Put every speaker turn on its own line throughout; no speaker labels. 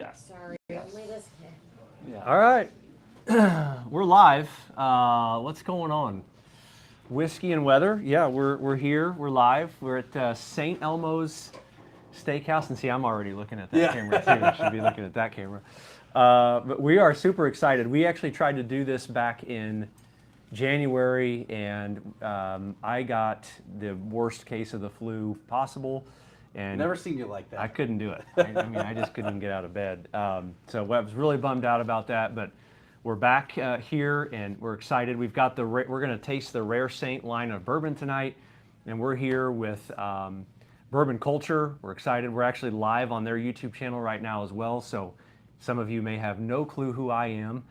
Yeah.
Sorry, only this kid.
Yeah.
All right, we're live. What's going on? Whiskey and weather. Yeah, we're here. We're live. We're at St. Elmo's Steakhouse, and see, I'm already looking at that camera too. I should be looking at that camera. But we are super excited. We actually tried to do this back in January, and I got the worst case of the flu possible. And
Never seen you like that.
I couldn't do it. I mean, I just couldn't get out of bed. So I was really bummed out about that. But we're back here, and we're excited. We've got we're going to taste the Rare Saint line of bourbon tonight, and we're here with Bourbon Culture. We're excited. We're actually live on their YouTube channel right now as well. So some of you may have no clue who I am.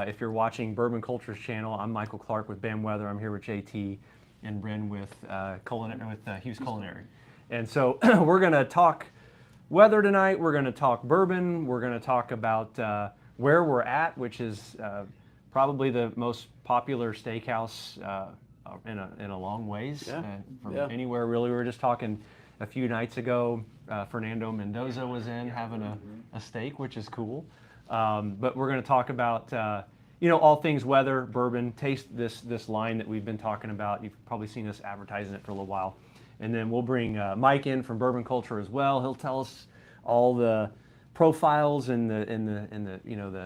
If you're watching Bourbon Culture's channel, I'm Michael Clark with Bam Weather. I'm here with JT and Bryn with Hughes Culinary. And so we're going to talk weather tonight. We're going to talk bourbon. We're going to talk about where we're at, which is probably the most popular steakhouse in a long ways from anywhere, really. We were just talking a few nights ago. Fernando Mendoza was in having a steak, which is cool. But we're going to talk about all things weather, bourbon, taste this line that we've been talking about. You've probably seen us advertising it for a little while. And then we'll bring Mike in from Bourbon Culture as well. He'll tell us all the profiles and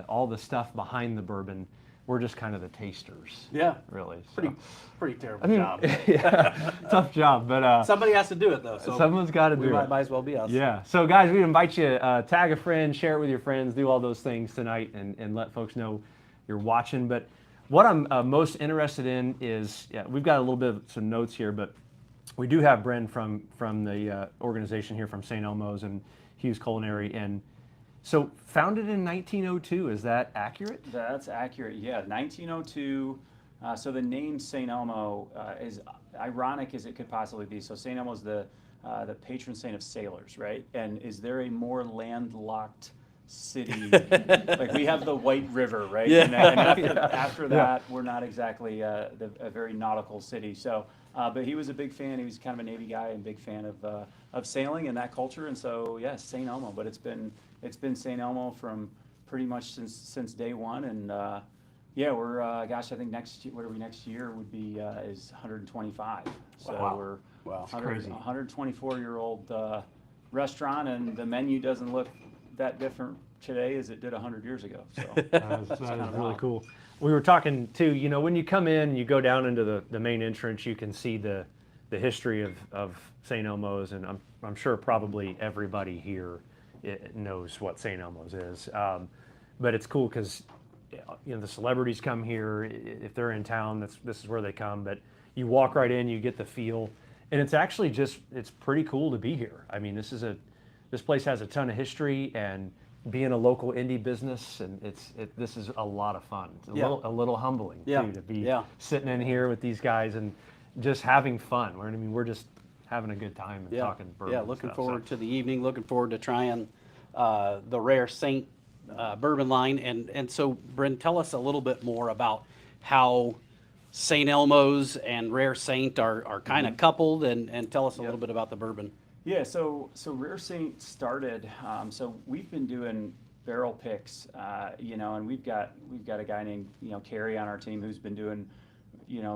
all the stuff behind the bourbon. We're just kind of the tasters.
Yeah,
really.
Pretty terrible job.
Yeah, tough job, but
somebody has to do it though. So
someone's got to do it.
Might as well be us.
Yeah. So guys, we invite you tag a friend, share it with your friends, do all those things tonight, and let folks know you're watching. But what I'm most interested in is we've got a little bit of some notes here, but we do have Bryn from the organization here from St. Elmo's and Hughes Culinary, and so founded in 1902. Is that accurate?
That's accurate. Yeah, 1902. So the name St. Elmo is ironic as it could possibly be. So St. Elmo is the patron saint of sailors, right? And is there a more landlocked city? Like we have the White River, right?
Yeah.
And after that, we're not exactly a very nautical city. So. But he was a big fan. He was kind of a Navy guy and big fan of sailing and that culture. And so, yes, St. Elmo. But it's been St. Elmo from pretty much since day one. And we're I think next year would be is 125. So
Wow.
we're
crazy.
124-year-old restaurant, and the menu doesn't look that different today as it did 100 years ago. So
that is really cool. We were talking too, when you come in, you go down into the main entrance, you can see the history of St. Elmo's, and I'm sure probably everybody here knows what St. Elmo's is. But it's cool because the celebrities come here. If they're in town, this is where they come. But you walk right in, you get the feel, and it's actually it's pretty cool to be here. I mean, this place has a ton of history, and being a local indie business, and this is a lot of fun. It's a little humbling too to be sitting in here with these guys and just having fun. I mean, we're just having a good time and talking bourbon.
Yeah, looking forward to the evening. Looking forward to trying the Rare Saint bourbon line. And so, Bryn, tell us a little bit more about how St. Elmo's and Rare Saint are kind of coupled, and tell us a little bit about the bourbon.
Yeah, so Rare Saint started. So we've been doing barrel picks, and we've got a guy named Kerry on our team who's been doing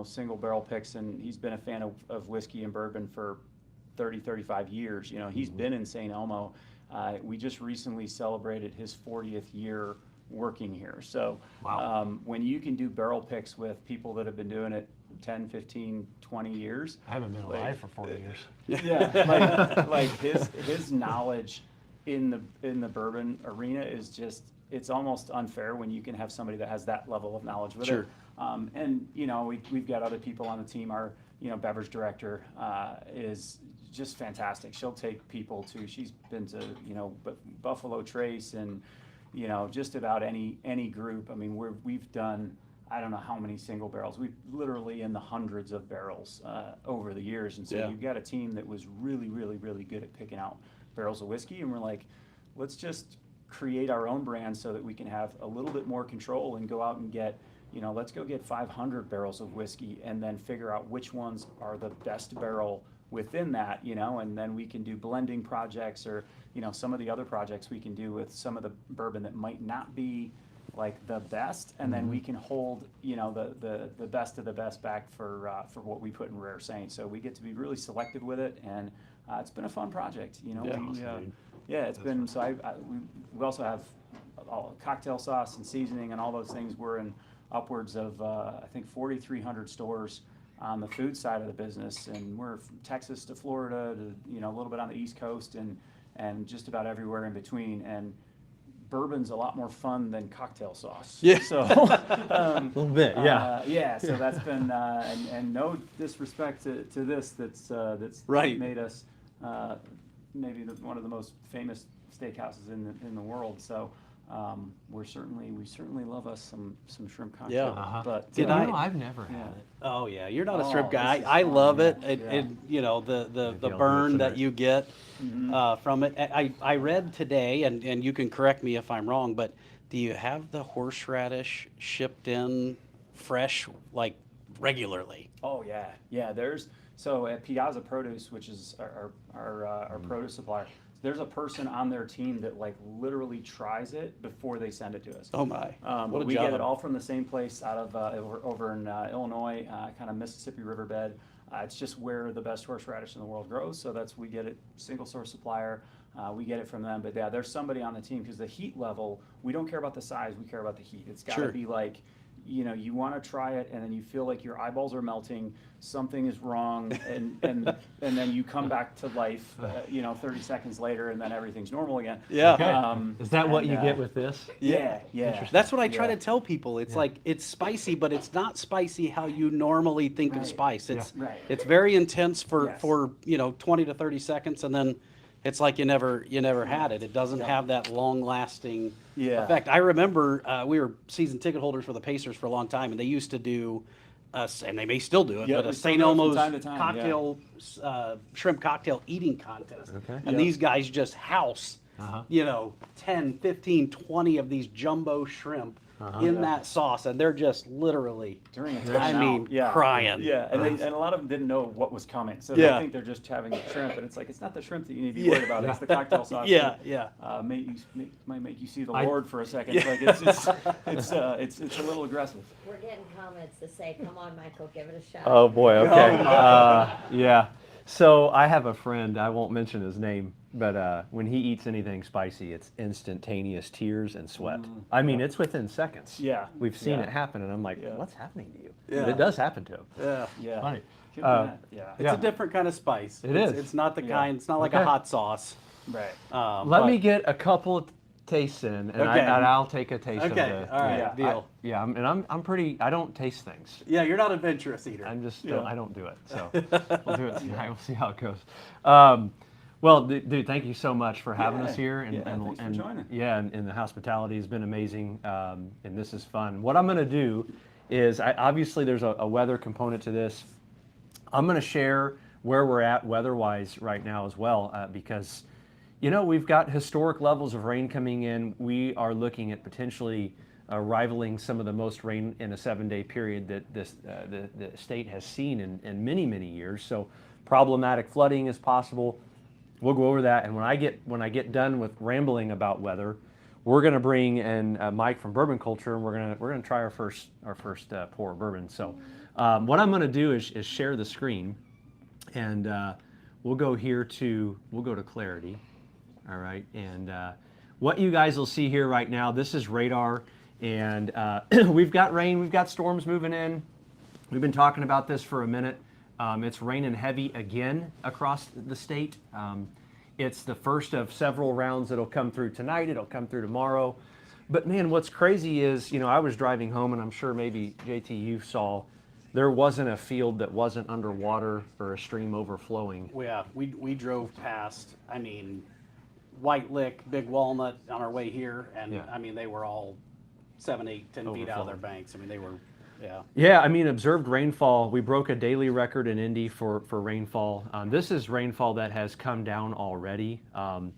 single barrel picks, and he's been a fan of whiskey and bourbon for 35 years. He's been in St. Elmo. We just recently celebrated his 40th year working here. So when you can do barrel picks with people that have been doing it 10, 15, 20 years.
I haven't been alive for 40 years.
Yeah, like his knowledge in the bourbon arena is just, it's almost unfair when you can have somebody that has that level of knowledge with it. And we've got other people on the team. Our beverage director is just fantastic. She'll take people she's been to Buffalo Trace and just about any group. I mean, we've done, I don't know how many single barrels. We've literally in the hundreds of barrels over the years. And so you've got a team that was really, really, really good at picking out barrels of whiskey. And we're like, let's just create our own brand so that we can have a little bit more control and go out and get, let's go get 500 barrels of whiskey and then figure out which ones are the best barrel within that, you know, and then we can do blending projects or, you know, some of the other projects we can do with some of the bourbon that might not be like the best, and then we can hold, you know, the best of the best back for what we put in Rare Saint. So we get to be really selective with it, and it's been a fun project, you know.
Yeah.
Yeah, it's been, so we also have all cocktail sauce and seasoning and all those things. We're in upwards of, I think 4,300 stores on the food side of the business, and we're from Texas to Florida to, you know, a little bit on the East Coast and just about everywhere in between. And bourbon's a lot more fun than cocktail sauce.
Yeah.
So,
A little bit, yeah.
yeah, so that's been, and no disrespect to this, that's
Right.
made us, maybe one of the most famous steakhouses in the world. So, we certainly love us some shrimp cocktail.
Yeah.
But
Did
You
I-
know, I've never
yeah.
had it.
Oh yeah, you're not a
Oh,
shrimp guy.
this is
I
fun,
love
yeah.
it.
Yeah.
And you know the
Maybe I'll do it
burn that
tonight.
you get
Mhm.
from it. I read today, and you can correct me if I'm wrong, but do you have the horseradish shipped in fresh like regularly?
Oh yeah. So at Piazza Produce, which is our produce supplier, there's a person on their team that like literally tries it before they send it to us.
Oh my,
But
what a
we
job!
get it all from the same place out of over in Illinois, kind of Mississippi riverbed. It's just where the best horseradish in the world grows. So we get it single source supplier. We get it from them. But yeah, there's somebody on the team because the heat level, we don't care about the size, we care about the heat. It's got to
Sure.
be like, you know, you want to try it and then you feel like your eyeballs are melting, something is wrong, and then you come back to life, you know, 30 seconds later, and then everything's normal again.
Yeah.
Is that what
and,
you get with this?
Yeah.
That's what I try
Yeah.
to tell people. It's like it's spicy, but it's not spicy how you normally think of
Right.
spice. It's
Right.
it's very intense
Yes.
for 20 to 30 seconds, and then it's like you never had it. It doesn't have that long lasting
Yeah.
effect. I remember we were season ticket holders for the Pacers for a long time, and they used to do. And they may still do it,
Yeah,
but
they
a
still
St.
do it from
Elmo's
time to time, yeah.
cocktail, shrimp cocktail eating contest.
Okay.
And
Yeah.
these guys just house,
Uh-huh.
10, 15, 20 of these jumbo shrimp in
Yeah.
that sauce, and they're just literally,
During a
I
timeout,
mean,
yeah.
crying.
Yeah, and a lot of them didn't know what was coming, so
Yeah.
they think they're just having shrimp, and it's like it's not the shrimp that you need to be
Yeah.
worried about. It's the cocktail sauce.
Yeah,
that,
yeah.
might make you see the
I-
Lord for a second.
Yeah.
Like it's a little aggressive.
We're getting comments that say, come on, Michael, give it a shot.
Oh boy, okay.
Oh, my.
Yeah. So I have a friend, I won't mention his name, but when he eats anything spicy, it's instantaneous tears and sweat. I mean, it's within seconds.
Yeah.
We've seen
Yeah.
it happen, and I'm like,
Yeah.
what's happening to you?
Yeah.
But it does happen to him.
Yeah.
Yeah.
Funny.
Could be that, yeah.
It's
Yeah.
a different kind of spice.
It
It's-
is.
It's not the
Yeah.
kind. It's not like
Okay.
a hot sauce.
Right.
Let
but-
me get a couple of tastes in, and,
Okay.
I'll take a taste of
Okay.
the.
All right.
Yeah.
Deal.
I'm pretty. I don't taste things.
Yeah, you're not an adventurous eater.
I'm just.
Yeah.
I don't do it. So we'll do it tonight. We'll see how it goes. Well, dude, thank you so much for having us
Yeah.
here,
Yeah, thanks for joining.
Yeah, and the hospitality has been amazing, and this is fun. What I'm going to do is, obviously, there's a weather component to this. I'm going to share where we're at weather-wise right now as well, because we've got historic levels of rain coming in. We are looking at potentially rivaling some of the most rain in a 7-day period that the state has seen in many, many years. So problematic flooding is possible. We'll go over that, and when I get done with rambling about weather, we're going to bring in Mike from Bourbon Culture, and we're gonna try our first pour of bourbon. So what I'm going to do is share the screen, and we'll go to Clarity. All right, and what you guys will see here right now, this is radar, and we've got rain, we've got storms moving in. We've been talking about this for a minute. It's raining heavy again across the state. It's the first of several rounds that'll come through tonight. It'll come through tomorrow. But man, what's crazy is, I was driving home, and I'm sure maybe JT you saw, there wasn't a field that wasn't underwater or a stream overflowing.
Yeah, we drove past, White Lick, Big Walnut on our way here, and
Yeah.
they were all 7, 8, 10 feet out of their
Overflowing.
banks. They were, yeah.
Yeah, observed rainfall. We broke a daily record in Indy for rainfall. This is rainfall that has come down already. And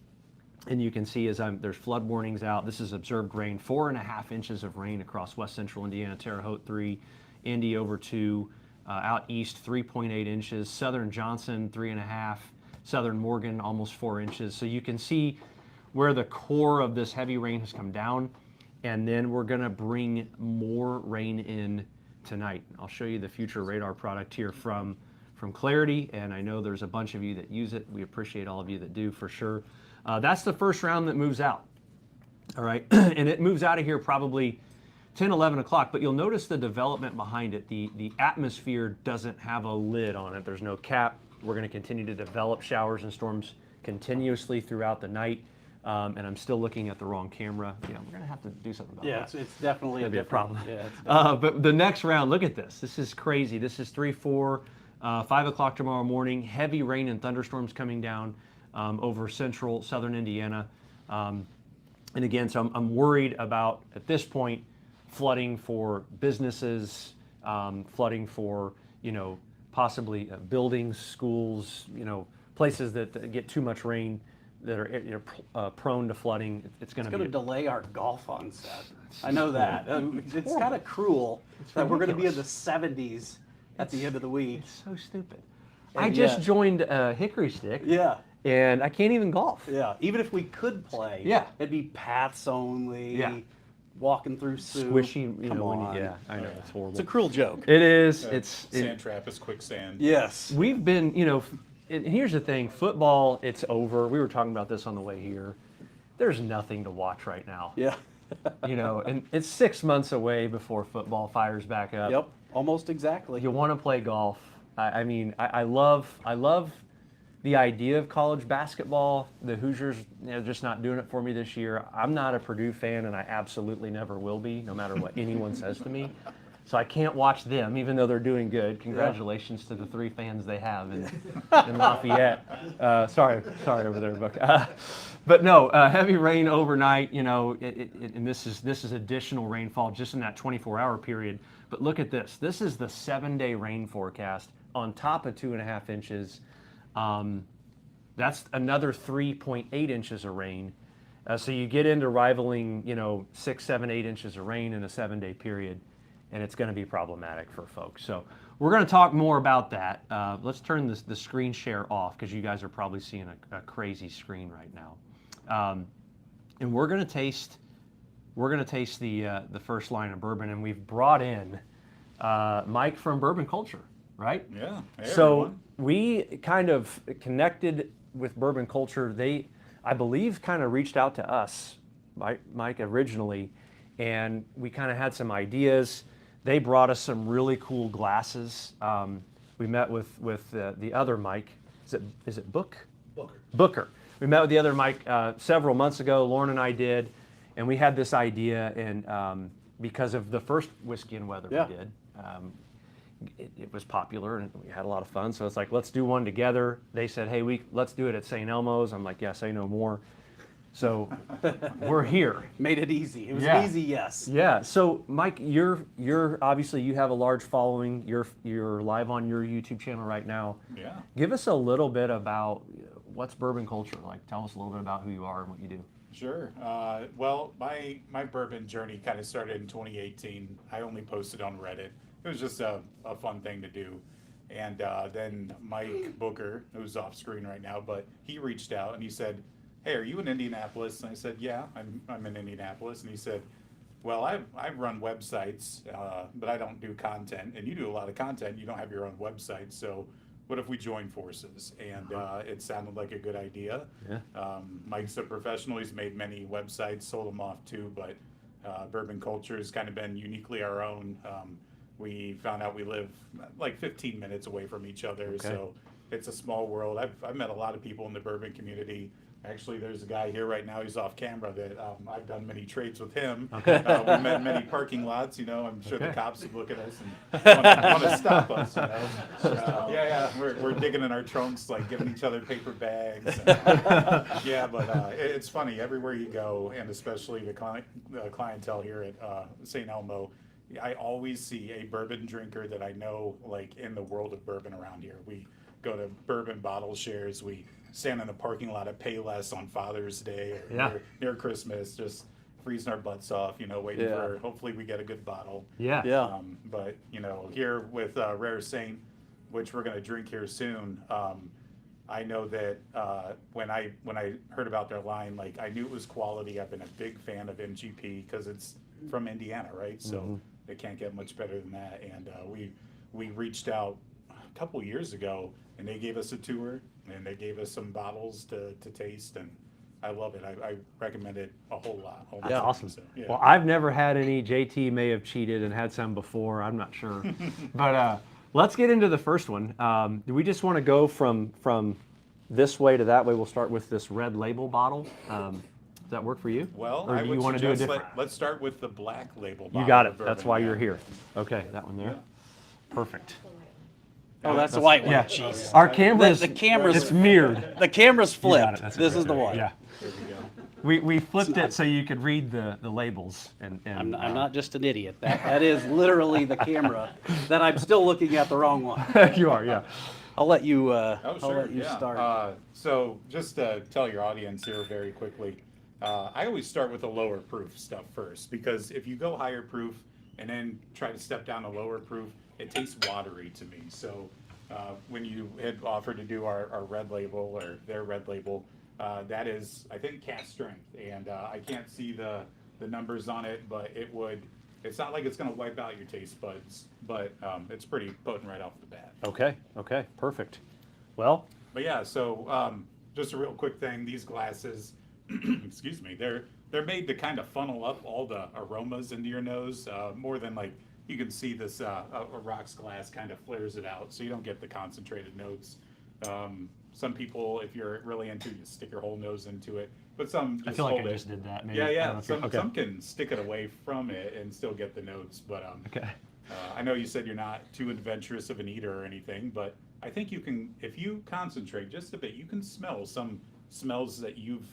you can see there's flood warnings out. This is observed rain, 4.5 inches of rain across west central Indiana, Terre Haute 3, Indy over 2. Out east, 3.8 inches. Southern Johnson, 3.5. Southern Morgan, almost 4 inches. So you can see where the core of this heavy rain has come down. And then we're going to bring more rain in tonight. I'll show you the future radar product here from Clarity, and I know there's a bunch of you that use it. We appreciate all of you that do, for sure. That's the first round that moves out. All right, and it moves out of here probably 10, 11 o'clock, but you'll notice the development behind it. The atmosphere doesn't have a lid on it. There's no cap. We're going to continue to develop showers and storms continuously throughout the night. And I'm still looking at the wrong camera. Yeah, we're going to have to do something about that.
Yeah, it's definitely
Gonna be a
different-
problem.
Yeah, it's
But the next round, look at this. This is crazy. This is 3, 4, 5 o'clock tomorrow morning. Heavy rain and thunderstorms coming down over central, southern Indiana. And again, so I'm worried about, at this point, flooding for businesses, flooding for, possibly buildings, schools, places that get too much rain, that are prone to flooding. It's going to
going
be
to delay our golf onset. I know that. It's kind of cruel that we're going to be in the 70s at the end of the week.
It's so stupid.
And
I just
yet-
joined Hickory Stick,
Yeah,
and I can't even golf.
yeah. Even if we could play,
Yeah.
it'd be paths only.
Yeah.
Walking through soup.
Squishy,
Come
when
on.
yeah, I know, it's horrible.
It's a cruel joke.
It is.
Sand trap is quicksand.
Yes.
We've been, and here's the thing, football, it's over. We were talking about this on the way here. There's nothing to watch right now.
Yeah.
And it's 6 months away before football fires back up.
Yep. Almost exactly.
You want to play golf. I love the idea of college basketball. The Hoosiers, just not doing it for me this year. I'm not a Purdue fan, and I absolutely never will be, no matter what anyone says to me. So I can't watch them, even though they're doing good. Congratulations to the 3 fans they have in Lafayette. Sorry over there, Buck. But no, heavy rain overnight. And this is additional rainfall just in that 24-hour period. But look at this. This is the 7-day rain forecast on top of 2.5 inches. That's another 3.8 inches of rain. So you get into rivaling, 6, 7, 8 inches of rain in a 7-day period, and it's going to be problematic for folks. So we're going to talk more about that. Let's turn the screen share off, because you guys are probably seeing a crazy screen right now. And we're going to taste the first line of bourbon, and we've brought in Mike from Bourbon Culture, right?
Yeah. Hey,
So
everyone.
we kind of connected with Bourbon Culture. They, I believe, kind of reached out to us, Mike originally, and we kind of had some ideas. They brought us some really cool glasses. We met with the other Mike. Is it Booker. We met with the other Mike several months ago. Lauren and I did, and we had this idea, and because of the first Whiskey and Weather
Yeah.
we did. It was popular and we had a lot of fun. So it's like, let's do one together. They said, hey, let's do it at St. Elmo's. I'm like, yeah, say no more. So we're here.
Made it easy. It was
Yeah.
an easy yes.
Yeah. So Mike, you're obviously, you have a large following. You're live on your YouTube channel right now.
Yeah.
Give us a little bit about what's Bourbon Culture. Like, tell us a little bit about who you are and what you do.
Sure. Well, my bourbon journey kind of started in 2018. I only posted on Reddit. It was just a fun thing to do. And then Mike Booker, who's off screen right now, but he reached out and he said, hey, are you in Indianapolis? And I said, yeah, I'm in Indianapolis. And he said, well, I run websites, but I don't do content. And you do a lot of content. You don't have your own website. So what if we join forces? And it sounded like a good idea.
Yeah.
Mike's a professional. He's made many websites, sold them off too, but Bourbon Culture has kind of been uniquely our own. We found out we live like 15 minutes away from each other, so it's a small world. I've met a lot of people in the bourbon community. Actually, there's a guy here right now, he's off camera, that I've done many trades with him. We met in many parking lots, I'm sure the cops would look at us and want to stop us, Yeah, we're digging in our trunks, like giving each other paper bags. Yeah, but it's funny, everywhere you go, and especially the clientele here at St. Elmo, I always see a bourbon drinker that I know, like, in the world of bourbon around here. We go to bourbon bottle shares. We stand in the parking lot at Payless on Father's Day or near Christmas. Just freezing our butts off, waiting
Yeah.
for, hopefully we get a good bottle.
Yeah.
Yeah.
But, here with Rare Saint, which we're going to drink here soon, I know that when I heard about their line, like I knew it was quality. I've been a big fan of MGP because it's from Indiana, right? So it can't get much better than that. And we reached out a couple years ago, and they gave us a tour, and they gave us some bottles to taste, and I love it. I recommend it a whole lot.
That's awesome.
So, yeah.
Well, I've never had any. JT may have cheated and had some before. I'm not sure. But let's get into the first one. Do we just want to go from this way to that way? We'll start with this red label bottle. Does that work for you?
Well,
or
I
do
would
you want to do a
suggest
different?
let's start with the black label bottle.
You got
of
it. That's
bourbon,
why
yeah.
you're here. Okay, that one there.
Yeah.
Perfect.
Oh, that's the white one.
Yeah.
Jeez.
Our camera's
The camera's
it's mirrored.
The camera's
You got
flipped.
it. That's
This
okay.
is the one.
Yeah.
There we go.
We flipped it so you could read the labels and
I'm not just an idiot. That is literally the camera that I'm still looking at the wrong one.
you are, yeah.
I'll let you.
Oh,
I'll
sure.
let you
Yeah.
start.
So just to tell your audience here very quickly, I always start with the lower proof stuff first, because if you go higher proof and then try to step down to lower proof, it tastes watery to me. So when you had offered to do our red label or their red label, that is, I think, cast strength, and I can't see the numbers on it, but it's not like it's going to wipe out your taste buds, but it's pretty potent right off the bat.
Okay, perfect. Well,
But yeah, so just a real quick thing, these glasses, excuse me, they're made to kind of funnel up all the aromas into your nose, more than like, you can see this, a rocks glass kind of flares it out, so you don't get the concentrated notes. Some people, if you're really into, you stick your whole nose into it, but some just
I feel like
hold
I
it.
just did that. Maybe.
Yeah,
I don't
yeah,
know if you're-
some can stick it away from it and still get the notes, but
Okay.
I know you said you're not too adventurous of an eater or anything, but I think you can, if you concentrate just a bit, you can smell some smells that you've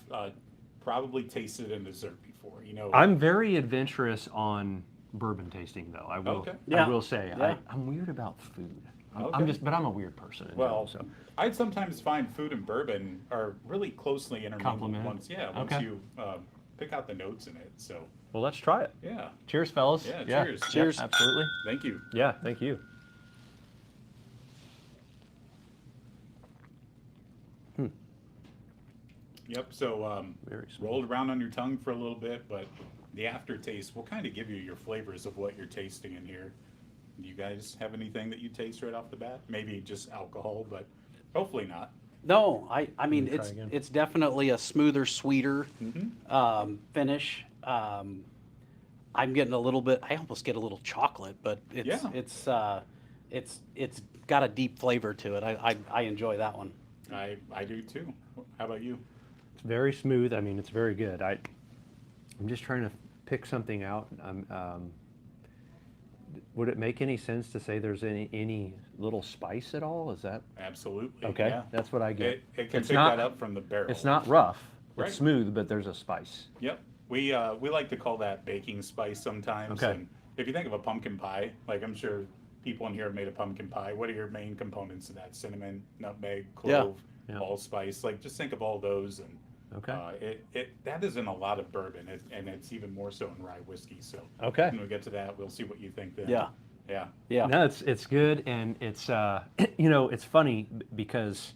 probably tasted in dessert before,
I'm very adventurous on bourbon tasting, though. I will.
Okay.
Yeah.
I will say
Yeah.
I'm weird about food. I'm
Okay.
but I'm a weird person. In
Well,
general, so.
I'd sometimes find food and bourbon are really closely intermingled
Complement.
once
Okay.
you pick out the notes in it, so,
Well, let's try it.
yeah,
Cheers, fellas.
Yeah, cheers.
Yep,
Cheers.
absolutely.
thank you.
Yeah, thank you.
Yep, so
Very smooth.
rolled around on your tongue for a little bit, but the aftertaste will kind of give you your flavors of what you're tasting in here. Do you guys have anything that you taste right off the bat? Maybe just alcohol, but hopefully not.
No, I mean
Let me try again.
it's definitely a smoother, sweeter
Mm-hmm.
finish. I'm getting a little bit. I almost get a little chocolate, but
Yeah.
it's got a deep flavor to it. I enjoy that one.
I do too. How about you?
It's very smooth. I mean, it's very good. I'm just trying to pick something out. Would it make any sense to say there's any little spice at all? Is that
Absolutely.
okay?
Yeah.
That's what I get.
It can
It's
pick
not-
that up from the barrel.
It's not rough.
Right.
It's smooth, but there's a spice.
Yep. We like to call that baking spice sometimes.
Okay.
And if you think of a pumpkin pie, like I'm sure people in here have made a pumpkin pie. What are your main components of that? Cinnamon, nutmeg, clove,
Yeah.
allspice. Like just think of all those, and
Okay.
that is in a lot of bourbon, and it's even more so in rye whiskey. So
Okay.
when we get to that, we'll see what you think then.
Yeah.
Yeah.
Yeah.
No, it's good, and it's it's funny because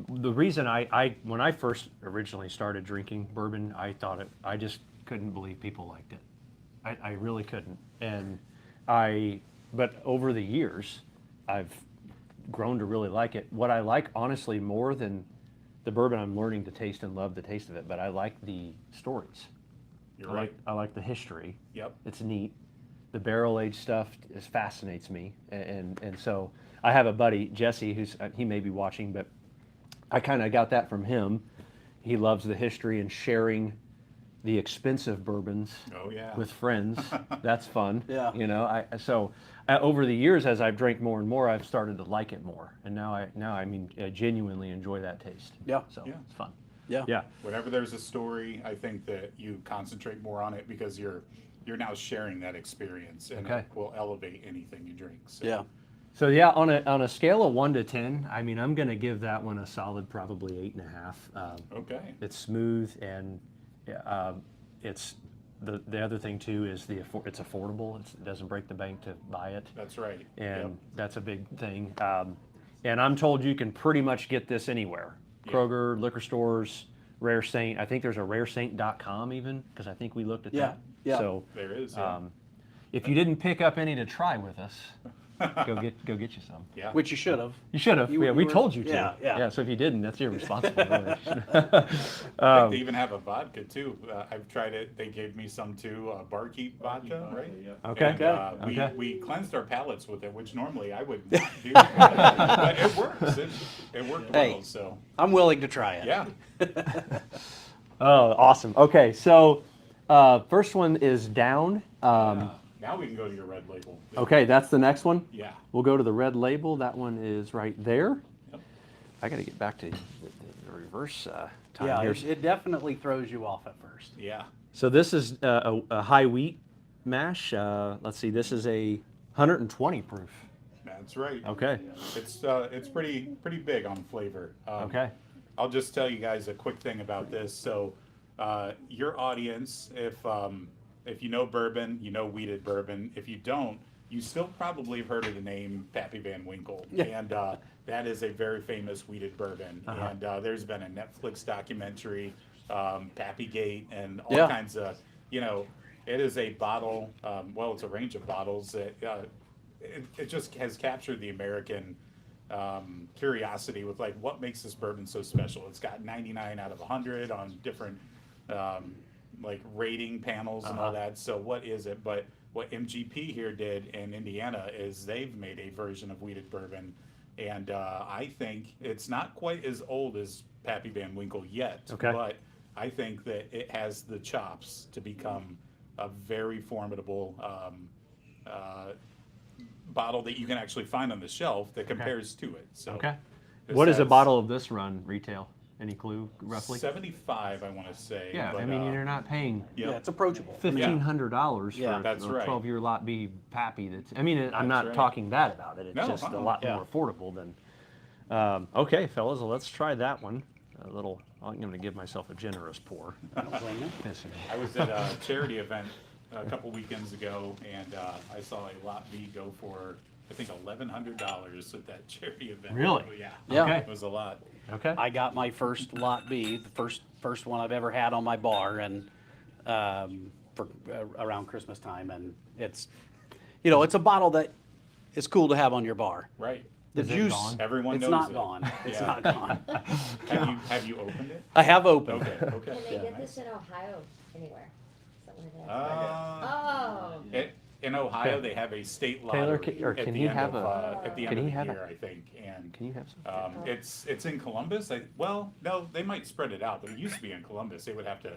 the reason I when I first originally started drinking bourbon, I just couldn't believe people liked it. I really couldn't, and but over the years, I've grown to really like it. What I like, honestly, more than the bourbon, I'm learning to taste and love the taste of it, but I like the stories.
You're right.
I like the history.
Yep.
It's neat. The barrel aged stuff fascinates me, and so I have a buddy, Jesse, he may be watching, but I kind of got that from him. He loves the history and sharing the expensive bourbons
Oh yeah.
with friends. That's fun.
Yeah.
Over the years, as I've drank more and more, I've started to like it more, and now I genuinely enjoy that taste.
Yeah.
So
Yeah.
it's fun.
Yeah.
Yeah.
Whenever there's a story, I think that you concentrate more on it because you're now sharing that experience, and
Okay.
it will elevate anything you drink. So.
Yeah.
So yeah, on a scale of 1 to 10, I mean, I'm gonna give that one a solid probably 8.5.
Okay.
It's smooth, and it's the other thing too is it's affordable. It doesn't break the bank to buy it,
That's right.
and
Yep.
that's a big thing. And I'm told you can pretty much get this anywhere.
Yeah.
Kroger, liquor stores, Rare Saint. I think there's a raresaint.com even, because I think we looked at
Yeah,
that.
yeah.
So
There is. Yeah.
if you didn't pick up any to try with us, go get you some.
Yeah.
Which you should have.
You should have.
You-
Yeah,
you
we
were-
told you to.
yeah, yeah.
So if you didn't, that's irresponsible. Really.
I think they even have a vodka too. I've tried it. They gave me some too. Barkeep vodka, right?
Okay.
And,
Okay.
we cleansed our palates with it, which normally I would not do. But it works. It worked
Hey.
well. So
I'm willing to try it.
yeah.
Oh, awesome. Okay, so first one is down.
Now we can go to your red label.
Okay, that's the next one.
Yeah.
We'll go to the red label. That one is right there.
Yep.
I got to get back to the reverse time
Yeah,
here.
it definitely throws you off at first.
Yeah.
So this is a high wheat mash. Let's see, this is a 120 proof.
That's right.
Okay.
It's pretty big on flavor.
Okay.
I'll just tell you guys a quick thing about this. So, your audience, if you know bourbon, you know wheated bourbon. If you don't, you still probably have heard of the name Pappy Van Winkle,
Yeah.
and that is a very famous wheated bourbon.
Uh-huh.
And there's been a Netflix documentary, Pappygate, and all
Yeah.
kinds of, it is a bottle. Well, it's a range of bottles that it just has captured the American curiosity with like what makes this bourbon so special. It's got 99 out of 100 on different like rating panels and all that. So what is it? But what MGP here did in Indiana is they've made a version of wheated bourbon, and I think it's not quite as old as Pappy Van Winkle yet.
Okay.
But I think that it has the chops to become a very formidable bottle that you can actually find on the shelf that compares to it. So
Okay.
this
What does a
has
bottle of this run retail? Any clue, roughly?
75, I want to say.
Yeah,
but,
I mean, you're not paying
yep.
Yeah, it's approachable.
$1,500
Yeah,
for
that's
a
right.
12-year lot B Pappy. I'm I'm not
right.
talking bad about it. It's
No,
just a
uh-uh.
lot
Yeah.
more affordable than. Okay, fellas, well, let's try that one. I'm going to give myself a generous pour.
I don't blame you.
Listen.
I was at a charity event a couple weekends ago, and I saw a lot B go for, I think, $1,100 at that charity event.
Really?
Yeah.
Yeah.
Okay.
It was a lot.
Okay.
I got my first lot B, the first one I've ever had on my bar, and for around Christmas time, and it's it's a bottle that is cool to have on your bar.
Right.
The
Is it
juice,
gone?
Everyone
it's
knows
not
it.
gone. It's
Yeah.
not gone.
Have you opened it?
I have opened.
Okay. Okay.
Can they get
Nice.
this in Ohio anywhere? Something like that.
Uh,
Oh.
in Ohio,
Okay.
they have a state
Taylor,
lottery
or
at
can
the
you
end
have
of,
a-
at the
can
end
you
of the
have
year, I think. And
Can you have some?
it's in Columbus. Well, no, they might spread it out, but it used to be in Columbus. They would have to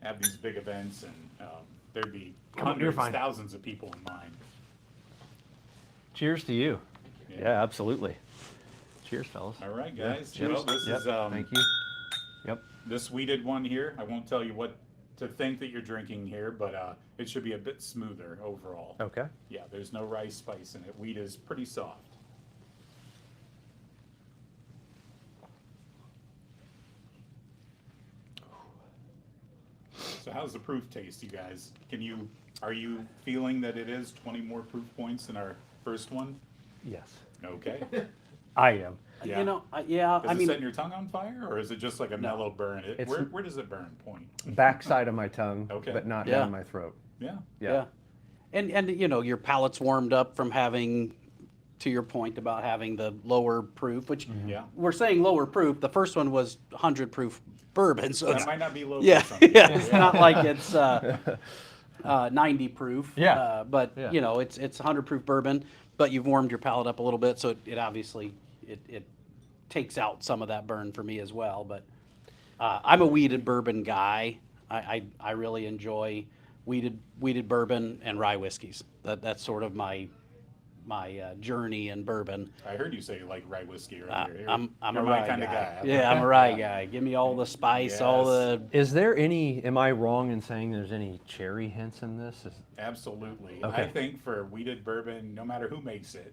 have these big events, and there'd be
Come on, you're
hundreds,
fine.
thousands of people in line.
Cheers to you.
Yeah.
Yeah, absolutely. Cheers, fellas.
All right, guys.
Cheers.
Well, this
Yep,
is
thank you. Yep.
this wheated one here. I won't tell you what to think that you're drinking here, but it should be a bit smoother overall.
Okay.
Yeah, there's no rice spice in it. Wheat is pretty soft. So how's the proof taste, you guys? Are you feeling that it is 20 more proof points than our first one?
Yes.
Okay.
I am.
Yeah.
You know,
Does
I
it
mean,
setting your tongue on fire, or is it just like a mellow burn?
It's-
Where does it burn? Point.
Backside of my tongue,
Okay.
but not
Yeah.
down my throat.
Yeah.
yeah. And your palate's warmed up from having, to your point about having the lower proof, which
Yeah.
we're saying lower proof. The first one was 100 proof bourbon, so
That
it's,
might not be low. for
yeah,
some people.
yeah, it's not like it's 90 proof.
Yeah.
But
Yeah.
it's 100 proof bourbon, but you've warmed your palate up a little bit, so it obviously it takes out some of that burn for me as well. But I'm a wheated bourbon guy. I really enjoy wheated bourbon and rye whiskeys. That's sort of my journey in bourbon.
I heard you say you like rye whiskey earlier.
I'm
You're
a
my
rye
kind
guy.
of guy.
Yeah, I'm a rye guy. Give me all the spice, all
Yes.
the.
Is there am I wrong in saying there's any cherry hints in this?
Absolutely.
Okay.
I think for wheated bourbon, no matter who makes it,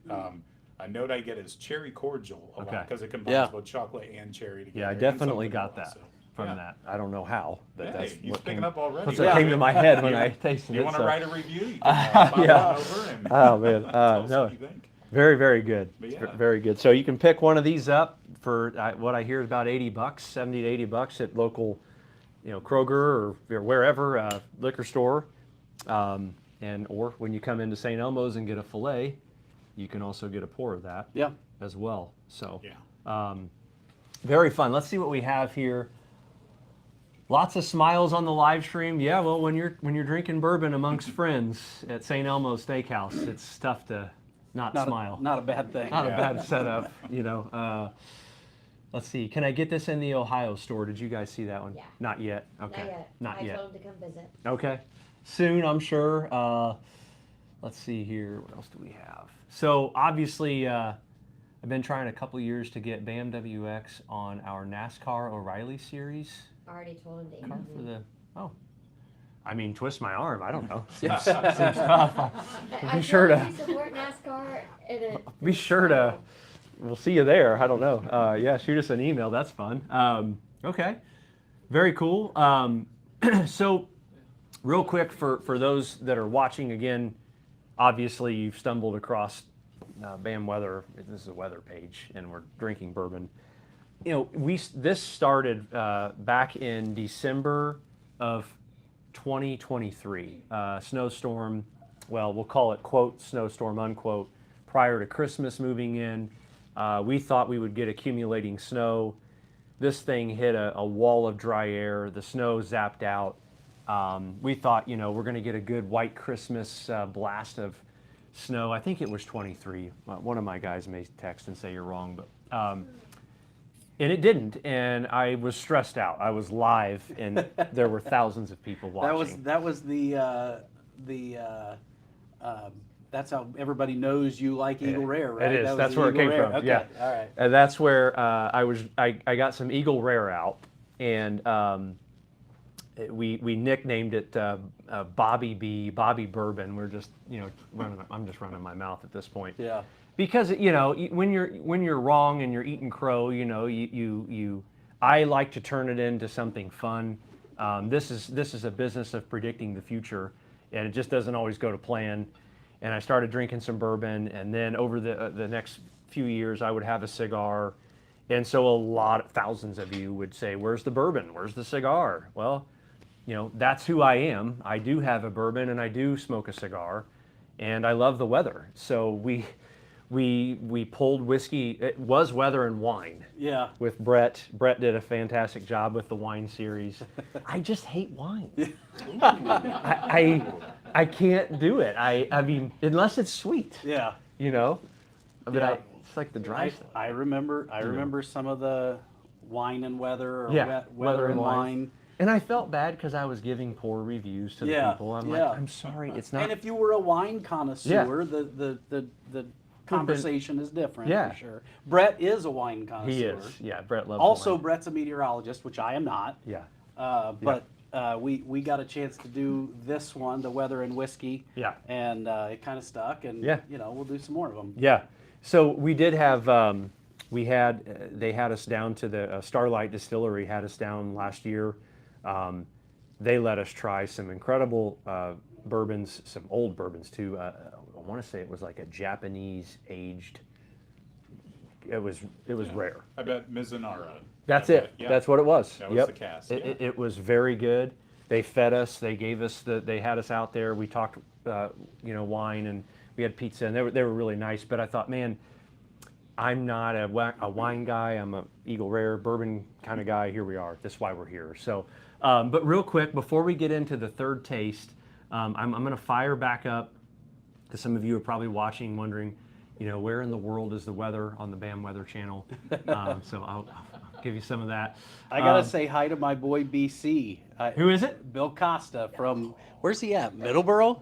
a note I get is cherry cordial a lot
Okay.
because it combines
Yeah.
both chocolate and cherry together.
Yeah, I
and
definitely
some
got
vanilla,
that.
so.
from
Yeah.
that. I don't know how, but
Hey,
that's
he's
what
picking
came,
up already.
that's what came to my head when I tasted
You
it.
want to
so.
write a review? You can pop
Yeah.
on over and
Oh man,
tell us
no,
what you think.
very, very good.
But yeah.
Very good. So you can pick one of these up for what I hear is about $80, 70 to $80 at local, Kroger or wherever liquor store, or when you come into St. Elmo's and get a fillet, you can also get a pour of that
Yeah.
as well. So
Yeah.
very fun. Let's see what we have here. Lots of smiles on the live stream. Yeah, well, when you're drinking bourbon amongst friends at St. Elmo's Steakhouse, it's tough to not smile.
Not a bad thing.
Not a bad setup, Let's see. Can I get this in the Ohio store? Did you guys see that one?
Yeah.
Not yet. Okay.
Not yet.
Not
I
yet.
told him to come visit.
Okay. Soon, I'm sure. Let's see here. What else do we have? So obviously, I've been trying a couple years to get Bam WX on our NASCAR O'Reilly series.
I already told him to
Car for
interview.
I mean, twist my arm. I don't know. Seems tough.
I
Be sure
told
to
him we support NASCAR. And
be sure to. We'll see you there. I don't know. Yeah, shoot us an email. That's fun. Okay, very cool. So, real quick for those that are watching again, obviously you've stumbled across BAM Weather. This is a weather page, and we're drinking bourbon. This started back in December of 2023. Snowstorm. Well, we'll call it quote snowstorm unquote. Prior to Christmas moving in. We thought we would get accumulating snow. This thing hit a wall of dry air. The snow zapped out. We thought, we're going to get a good white Christmas blast of snow. I think it was 23. One of my guys may text and say you're wrong, but and it didn't. And I was stressed out. I was live, and there were thousands of people watching.
That was that's how everybody knows you like Eagle Rare, right?
It is.
That was
That's
the
where it
Eagle
came
Rare.
from.
Okay.
Yeah.
All right.
And that's where I got some Eagle Rare out, and we nicknamed it Bobby B, Bobby Bourbon. We're just I'm just running my mouth at this point.
Yeah.
Because when you're wrong and you're eating crow, I like to turn it into something fun. This is a business of predicting the future, and it just doesn't always go to plan. And I started drinking some bourbon, and then over the next few years, I would have a cigar, and so thousands of you would say, "Where's the bourbon? Where's the cigar?" Well, that's who I am. I do have a bourbon, and I do smoke a cigar, and I love the weather. So we pulled whiskey. It was weather and wine.
Yeah.
With Brett. Brett did a fantastic job with the wine series. I just hate wine. I can't do it. I mean, unless it's sweet.
Yeah.
But
Yeah.
it's like the dry stuff.
I remember some of the wine and weather or
Yeah,
weather and wine.
And I felt bad because I was giving poor reviews to the
Yeah,
people. I'm
yeah.
like, I'm sorry, it's not.
And if you were a wine connoisseur, the conversation is different
Yeah.
for sure. Brett is a wine connoisseur.
He is. Yeah, Brett loves
Also,
wine.
Brett's a meteorologist, which I am not.
Yeah.
But we got a chance to do this one, the weather and whiskey.
Yeah.
And it kind of stuck, and
Yeah.
we'll do some more of them.
Yeah. So we did have, they had us down to the Starlight Distillery, had us down last year. They let us try some incredible bourbons, some old bourbons too. I want to say it was like a Japanese aged. It was rare.
I bet Mizunara.
That's
I
it.
bet, yeah.
That's what it was.
That was
Yep.
the cast,
It,
yeah.
it was very good. They fed us. They gave us they had us out there. We talked, wine, and we had pizza, and they were really nice. But I thought, man, I'm not a wine guy. I'm a Eagle Rare bourbon kind of guy. Here we are. That's why we're here. So, but real quick, before we get into the third taste, I'm going to fire back up, because some of you are probably watching, wondering, where in the world is the weather on the BAM Weather channel? So I'll give you some of that.
I gotta say hi to my boy BC.
Who is it?
Bill Costa from, where's he at? Middleborough?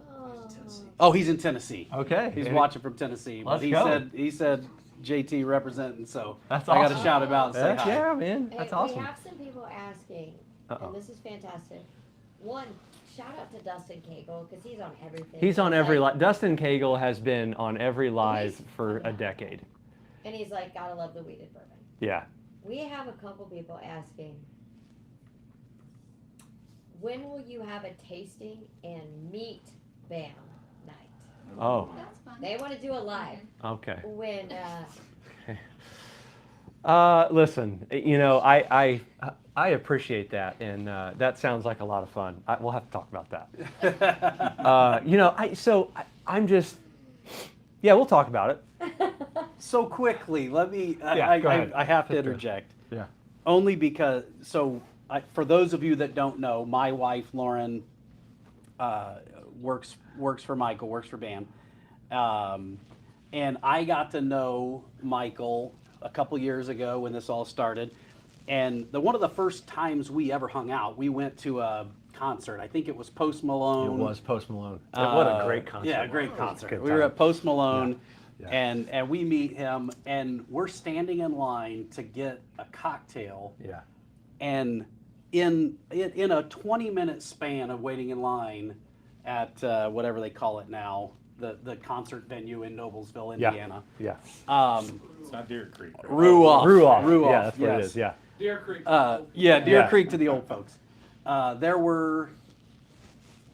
Oh, he's in Tennessee.
Okay.
He's watching from Tennessee. But
Let's
he
go.
said JT representing, so
That's
I gotta
awesome.
shout him out and say
Heck
hi.
yeah, man.
Hey,
That's awesome.
We have some people asking,
Uh-oh.
and this is fantastic. One, shout out to Dustin Cagle, because he's on everything.
He's on every
like,
live. Dustin Cagle has been on every live for a decade.
And he's like, gotta love the weeded bourbon.
Yeah.
We have a couple people asking, when will you have a tasting and meet BAM night?
Oh,
That's fun.
They want to do a live
okay.
when,
Listen, I appreciate that, and that sounds like a lot of fun. We'll have to talk about that. I'm just, yeah, we'll talk about it.
So quickly, let me,
Yeah, go ahead.
I have to
Take the-
interject.
Yeah.
Only because, for those of you that don't know, my wife, Lauren, works for Michael, works for BAM. And I got to know Michael a couple years ago when this all started. And one of the first times we ever hung out, we went to a concert. I think it was Post Malone.
It was Post Malone. What a great concert.
Yeah, a great
It was a
concert.
good
We were
time.
at Post Malone,
Yeah.
and we meet him, and we're standing in line to get a cocktail.
Yeah.
And in a 20-minute span of waiting in line at whatever they call it now, the concert venue in Noblesville, Indiana.
Yeah.
It's not Deer Creek. right?
Ruoff.
Ruoff. Yeah, that's what it
yes.
is. Yeah.
Deer Creek.
Yeah, Deer
Yeah.
Creek to the old folks. There were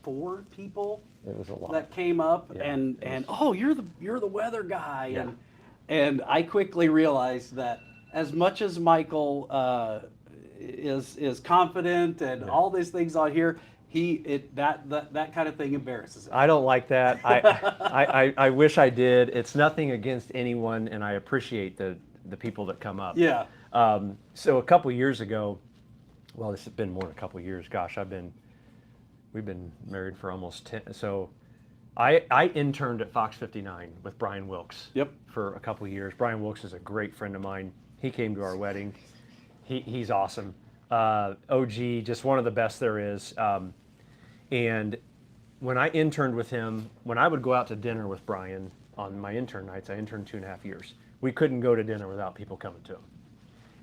4 people
It was a lot.
that came up,
Yeah,
and oh, you're the weather guy,
Yeah.
and I quickly realized that as much as Michael is confident and all these things on here, that kind of thing embarrasses him.
I don't like that. I wish I did. It's nothing against anyone, and I appreciate the people that come up.
Yeah.
So a couple years ago, well, this has been more than a couple years. Gosh, we've been married for almost 10. So I interned at Fox 59 with Brian Wilkes.
Yep.
For a couple years. Brian Wilkes is a great friend of mine. He came to our wedding. He's awesome. OG, just one of the best there is. And when I interned with him, when I would go out to dinner with Brian on my intern nights, I interned 2.5 years. We couldn't go to dinner without people coming to him.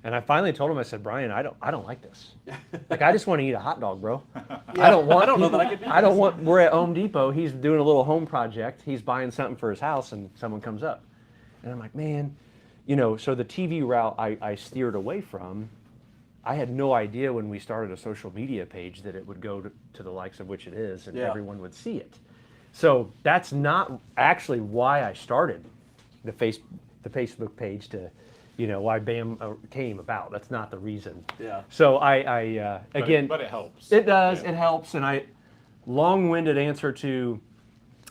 And I finally told him, I said, Brian, I don't like this. Like, I just want to eat a hot dog, bro. I don't know that I could do
this.
I don't want, we're at Home Depot, he's doing a little home project, he's buying something for his house, and someone comes up. And I'm like, man, so the TV route I steered away from, I had no idea when we started a social media page that it would go to the likes of which it is, and
Yeah.
everyone would see it. So that's not actually why I started the Facebook page to, why BAM came about. That's not the reason.
Yeah.
So I again,
But it helps.
it does.
Yeah.
It helps, and long-winded answer to,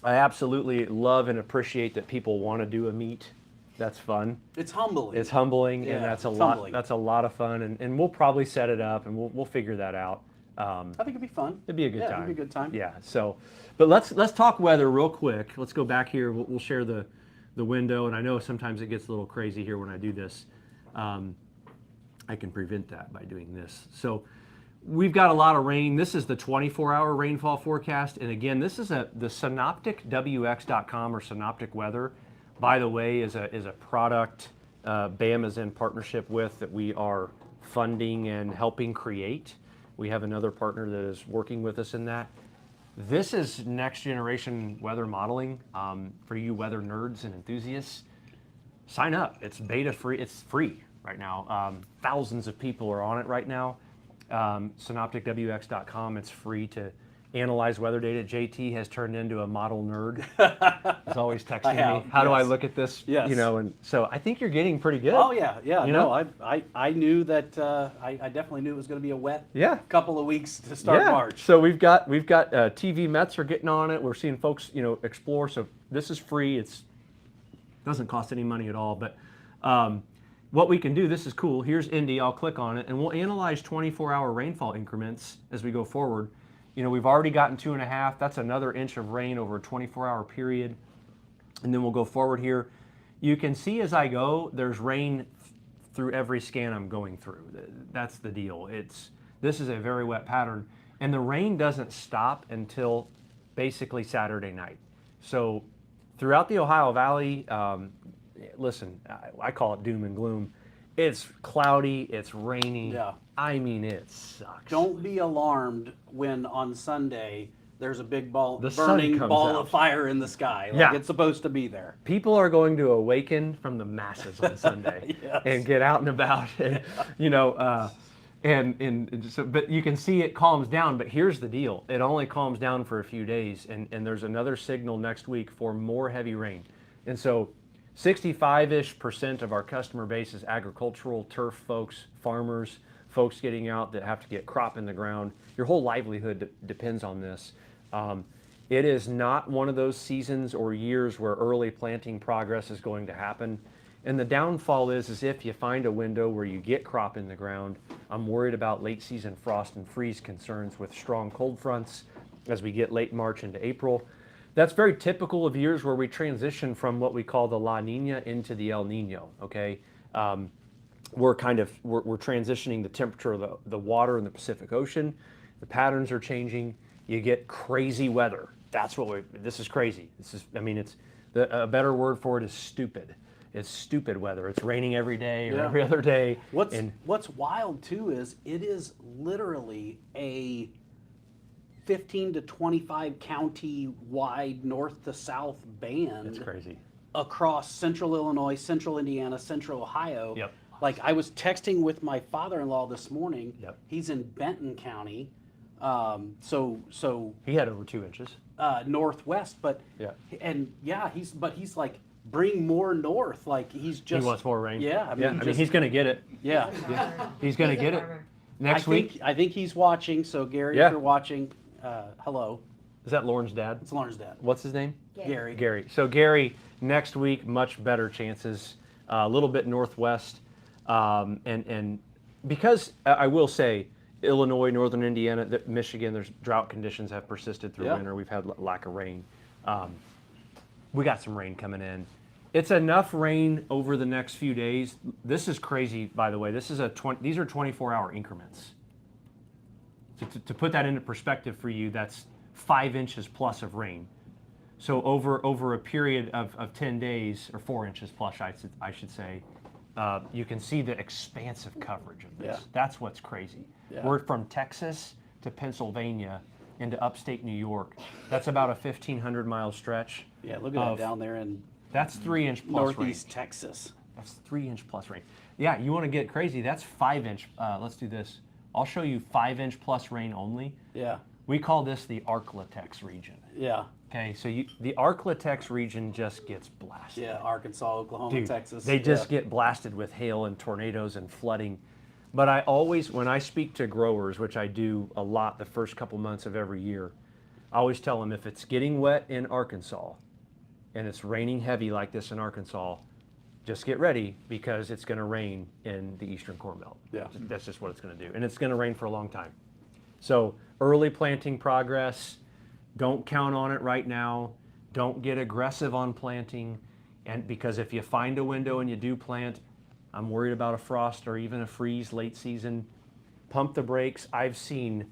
I absolutely love and appreciate that people want to do a meet. That's fun.
It's humbling.
It's humbling,
Yeah,
and that's a
it's
lot.
humbling.
That's a lot of fun, and we'll probably set it up, and we'll figure that out.
I think it'd be fun.
It'd be a good time.
It'd be a good time.
Yeah. So, but let's talk weather real quick. Let's go back here. We'll share the window, and I know sometimes it gets a little crazy here when I do this. I can prevent that by doing this. So we've got a lot of rain. This is the 24-hour rainfall forecast, and again, this is the synopticwx.com or synoptic weather. By the way, is a product BAM is in partnership with that we are funding and helping create. We have another partner that is working with us in that. This is next generation weather modeling for you weather nerds and enthusiasts. Sign up. It's beta free. It's free right now. Thousands of people are on it right now. Synopticwx.com. It's free to analyze weather data. JT has turned into a model nerd. He's always texting
have,
me. How do I
yes.
look at this?
Yes.
And so I think you're getting pretty good.
Oh yeah.
You
No,
know?
I knew that. I definitely knew it was going to be a wet
Yeah.
couple of weeks to start
Yeah.
March.
So we've got TV Mets are getting on it. We're seeing folks explore. So this is free. It's doesn't cost any money at all. But what we can do, this is cool. Here's Indy. I'll click on it, and we'll analyze 24-hour rainfall increments as we go forward. We've already gotten 2.5. That's another inch of rain over a 24-hour period. And then we'll go forward here. You can see as I go, there's rain through every scan I'm going through. That's the deal. This is a very wet pattern. And the rain doesn't stop until basically Saturday night. So throughout the Ohio Valley, listen, I call it doom and gloom. It's cloudy, it's rainy.
Yeah.
I mean, it sucks.
Don't be alarmed when on Sunday there's a big
The sun
burning
comes
ball
out.
of fire in the sky. Like
Yeah.
it's supposed to be there.
People are going to awaken from the masses on Sunday
Yes.
and get out and about. And, But you can see it calms down. But here's the deal: it only calms down for a few days, and there's another signal next week for more heavy rain. And so, 65-ish% of our customer base is agricultural, turf folks, farmers, folks getting out that have to get crop in the ground. Your whole livelihood depends on this. It is not one of those seasons or years where early planting progress is going to happen. And the downfall is if you find a window where you get crop in the ground, I'm worried about late season frost and freeze concerns with strong cold fronts as we get late March into April. That's very typical of years where we transition from what we call the La Nina into the El Nino, okay? We're transitioning the temperature of the water in the Pacific Ocean. The patterns are changing. You get crazy weather. This is crazy. A better word for it is stupid. It's stupid weather. It's raining every day or every other day.
What's wild too is it is literally a 15 to 25 county wide north to south band.
It's crazy.
Across central Illinois, central Indiana, central Ohio.
Yep.
Like I was texting with my father-in-law this morning.
Yep.
He's in Benton County. So
He had over 2 inches.
northwest, but he's like, bring more north. Like he
wants more rain.
Yeah,
He's going to get it.
Yeah,
He's going to get it next week.
I think he's watching. So Gary,
Yeah.
if you're watching, hello.
Is that Lauren's dad?
It's Lauren's dad.
What's his name?
Gary.
Gary. So Gary, next week, much better chances. A little bit northwest, and because I will say, Illinois, northern Indiana, Michigan, there's drought conditions have persisted through winter. We've had lack of rain. We got some rain coming in. It's enough rain over the next few days. This is crazy, by the way. These are 24-hour increments. To put that into perspective for you, that's 5 inches plus of rain. So over a period of 10 days, or 4 inches plus, I should say, you can see the expansive coverage of this.
Yeah.
That's what's crazy.
Yeah.
We're from Texas to Pennsylvania into upstate New York. That's about a 1,500 mile stretch.
Yeah, look at that down there in
That's 3 inch plus
northeast
rain.
Texas.
That's 3 inch plus rain. Yeah, you want to get crazy? That's 5 inch. Let's do this. I'll show you 5 inch plus rain only.
Yeah.
We call this the Arklatex region.
Yeah.
Okay, so the Arklatex region just gets blasted.
Yeah. Arkansas, Oklahoma,
Dude,
Texas.
they just get blasted with hail and tornadoes and flooding. But I always, when I speak to growers, which I do a lot the first couple months of every year, I always tell them if it's getting wet in Arkansas and it's raining heavy like this in Arkansas, just get ready because it's going to rain in the Eastern Corn Belt.
Yeah.
That's just what it's going to do. And it's going to rain for a long time. So early planting progress, don't count on it right now. Don't get aggressive on planting. And because if you find a window and you do plant, I'm worried about a frost or even a freeze late season. Pump the brakes. I've seen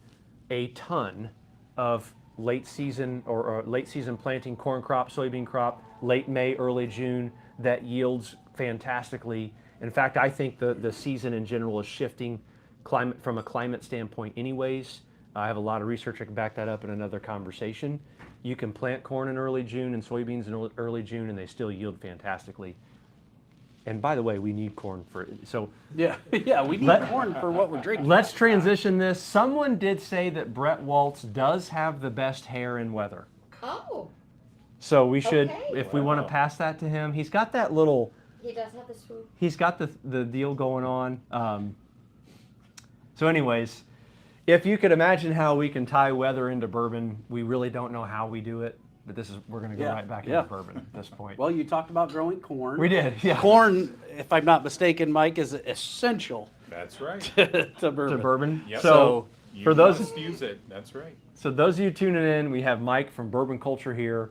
a ton of late season or late season planting corn crop, soybean crop, late May, early June that yields fantastically. In fact, I think the season in general is shifting from a climate standpoint anyways. I have a lot of research. I can back that up in another conversation. You can plant corn in early June and soybeans in early June and they still yield fantastically. And by the way, we need corn
Yeah, we need corn for what we're drinking.
Let's transition this. Someone did say that Brett Waltz does have the best hair in weather.
Oh,
So we should,
Okay.
if we want to pass that to him, he's got that little,
he does have the swoop.
he's got the deal going on. So anyways, if you could imagine how we can tie weather into bourbon, we really don't know how we do it, but we're going to go
Yeah,
right back
yeah.
into bourbon at this point.
Well, you talked about growing corn.
We did, yeah.
Corn, if I'm not mistaken, Mike, is essential
That's right.
to bourbon.
To bourbon.
Yep.
So
You
for those
must use it. That's right.
So those of you tuning in, we have Mike from Bourbon Culture here.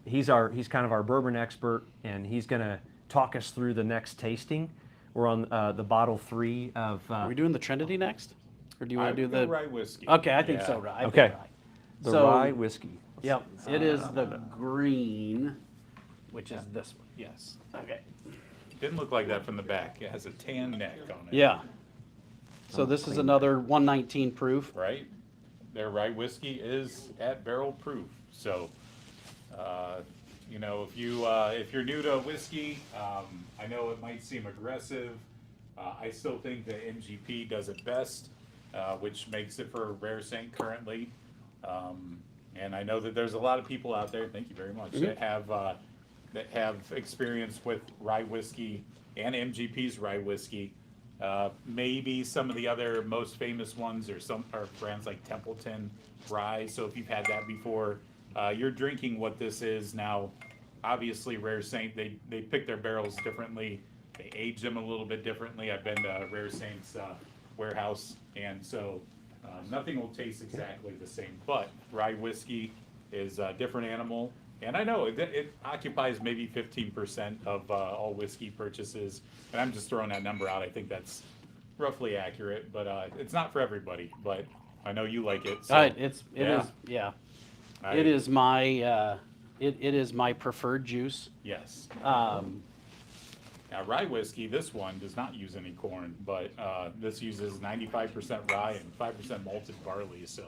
He's kind of our bourbon expert, and he's going to talk us through the next tasting. We're on the bottle 3 of.
Are we doing the Trinity next? Or do you want to do the
rye whiskey?
Okay, I think
Yeah.
so, right. I think
Okay.
rye.
the
so-
rye whiskey.
Yep, it is the green, which is this one.
Yes.
Okay.
Didn't look like that from the back. It has a tan neck on it.
Yeah. So this is another 119 proof.
Right? Their rye whiskey is at barrel proof. So, if you're new to whiskey, I know it might seem aggressive, I still think that MGP does it best, which makes it for Rare Saint currently. And I know that there's a lot of people out there, thank you very much, that have experience with rye whiskey and MGP's rye whiskey. Maybe some of the other most famous ones are brands like Templeton Rye. So if you've had that before, you're drinking what this is now. Obviously, Rare Saint, they pick their barrels differently. They age them a little bit differently. I've been to Rare Saint's warehouse, and so nothing will taste exactly the same. But rye whiskey is a different animal. And I know it occupies maybe 15% of all whiskey purchases. And I'm just throwing that number out. I think that's roughly accurate, but it's not for everybody. But I know you like it. So,
Yeah. It is my it is my preferred juice.
Yes.
Um,
Now, rye whiskey, this one does not use any corn, but this uses 95% rye and 5% malted barley. So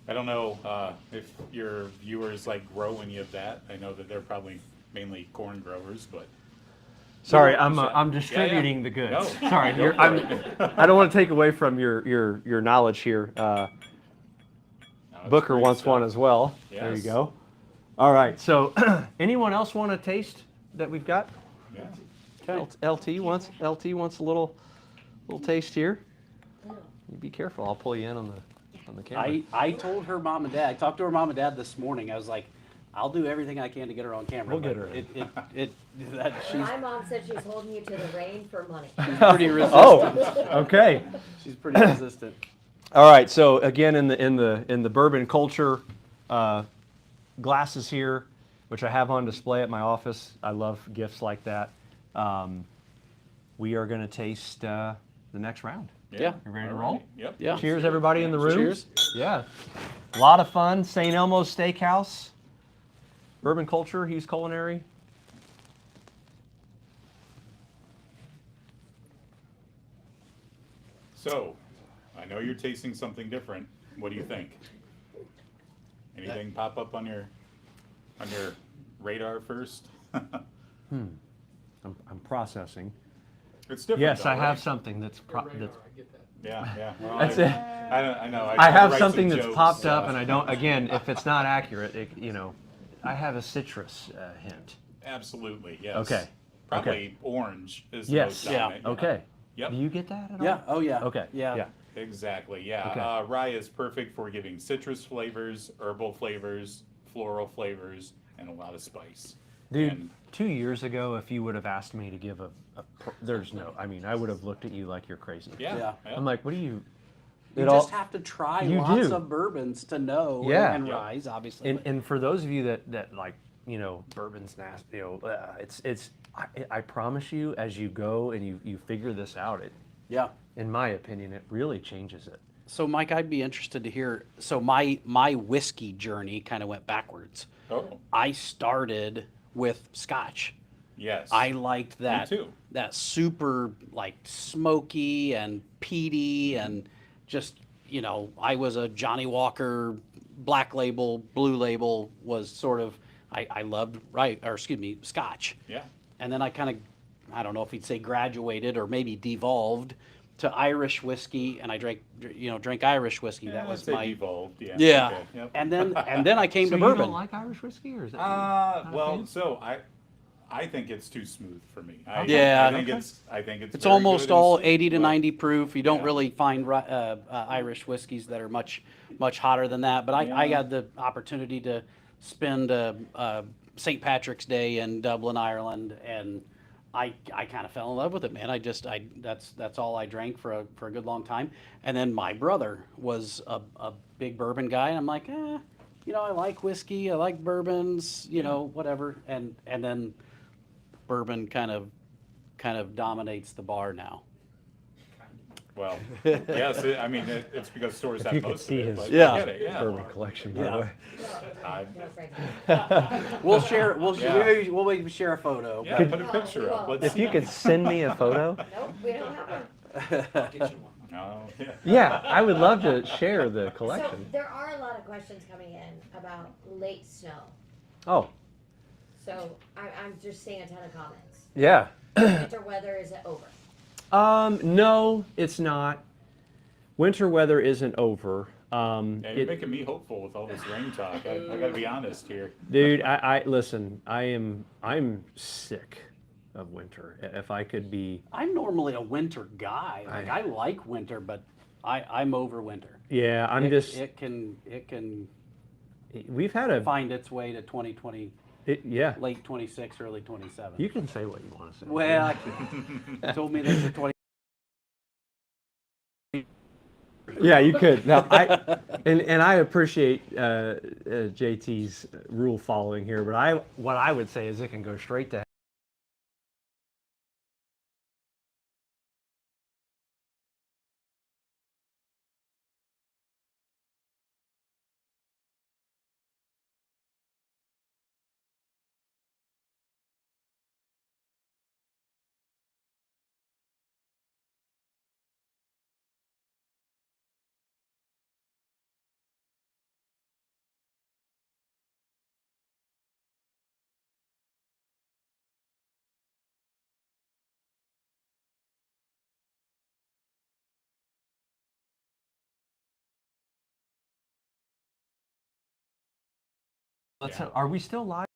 I don't know if your viewers like grow any of that. I know that they're probably mainly corn growers, but
Sorry, I'm distributing the goods.
No.
Sorry, I don't want to take away from your knowledge here.
no, it's
Booker
great
wants
stuff.
one as well. There you
Yes.
go. All right. So, anyone else want to taste that we've got?
Yeah.
LT wants a little taste here. You be careful. I'll pull you in on the camera.
I told her mom and dad. I talked to her mom and dad this morning. I was like, I'll do everything I can to get her on camera.
We'll get
but
her
she's
My mom said she's holding you to the rain for money.
pretty resistant.
Oh, okay.
She's pretty resistant.
All right. So again, in the bourbon culture, glasses here, which I have on display at my office. I love gifts like that. We are going to taste the next round.
Yeah.
You ready to
All
roll?
right. Yep.
Yeah.
Cheers, everybody in the room.
Cheers.
Yeah. A lot of fun. St. Elmo's Steakhouse. Bourbon culture. He's culinary.
So, I know you're tasting something different. What do you think? Anything pop up on your radar first?
I'm processing.
It's different.
Yes,
though,
I have
right?
something that's.
Yeah. Well,
That's
I,
it.
I know.
I have
write
something
some
that's
jokes,
popped up, and I don't. Again, if it's not accurate, I have a citrus hint.
Absolutely. Yes.
Okay.
Probably orange is the
Yes.
most
Yeah.
dominant.
Okay.
Yep.
Do you get that at all?
Yeah. Oh yeah.
Okay.
Yeah.
Exactly. Yeah.
Okay.
Rye is perfect for giving citrus flavors, herbal flavors, floral flavors, and a lot of spice.
Dude,
And
2 years ago, if you would have asked me to give there's no. I mean, I would have looked at you like you're crazy.
yeah.
Yeah.
yeah.
I'm like, what do you?
You
It all-
just have to try
You
lots
do.
of bourbons to know
Yeah.
and
Yep.
rise, obviously.
And for those of you that like, bourbon's nasty, I promise you, as you go and you figure this out,
yeah.
in my opinion, it really changes it.
So Mike, I'd be interested to hear. So my whiskey journey kind of went backwards.
Oh,
I started with Scotch.
yes.
I liked that.
too.
That super like smoky and peaty and just I was a Johnny Walker Black Label, Blue Label was sort of I loved Scotch.
Yeah.
And then I kind of, I don't know if you'd say graduated or maybe devolved to Irish whiskey, and I drank Irish whiskey. That
I'd
was
say
my
evolved. Yeah.
yeah.
Okay, yep.
And then I came
So
to
you
bourbon.
don't like Irish whiskey, or is that? not a
Well,
fan?
so I think it's too smooth for me.
Yeah.
I think it's
It's
very
almost
good and
all
sweet,
80 to
but-
90 proof. You don't
Yeah.
really find Irish whiskeys that are much hotter than that. But I
Yeah.
had the opportunity to spend St. Patrick's Day in Dublin, Ireland, and I kind of fell in love with it, man. That's all I drank for a good long time. And then my brother was a big bourbon guy, and I'm like, I like whiskey, I like bourbons, whatever. And then bourbon kind of dominates the bar now.
Well, yes. It's because stores have
you could
most
see
of it.
his
But
Yeah.
I get it. Yeah.
bourbon collection, by
Yeah.
the way.
I-
No, Frank.
We'll share.
Yeah.
We'll maybe share a photo.
yeah. Put a picture up. Let's
If
see.
you could send me a photo.
Nope, we don't have one.
Oh, yeah.
Yeah, I would love to share the
So
collection.
there are a lot of questions coming in about late snow.
Oh,
So I'm just seeing a ton of comments.
yeah.
Winter weather is over.
No, it's not. Winter weather isn't over.
Yeah, you're making me hopeful with all this rain talk. I got to be honest here.
Dude, I listen. I'm sick of winter. If I could be,
I'm normally a winter guy. Like
I-
I like winter, but I'm over winter.
yeah, I'm
It,
just.
it can
We've had a.
find its way to 2020,
Yeah,
late 26, early 27.
you can say what you want to say.
Well, told me there's a 20.
Yeah, you could. Now, and I appreciate JT's rule following here, but what I would say is it can go straight to. Are we still live?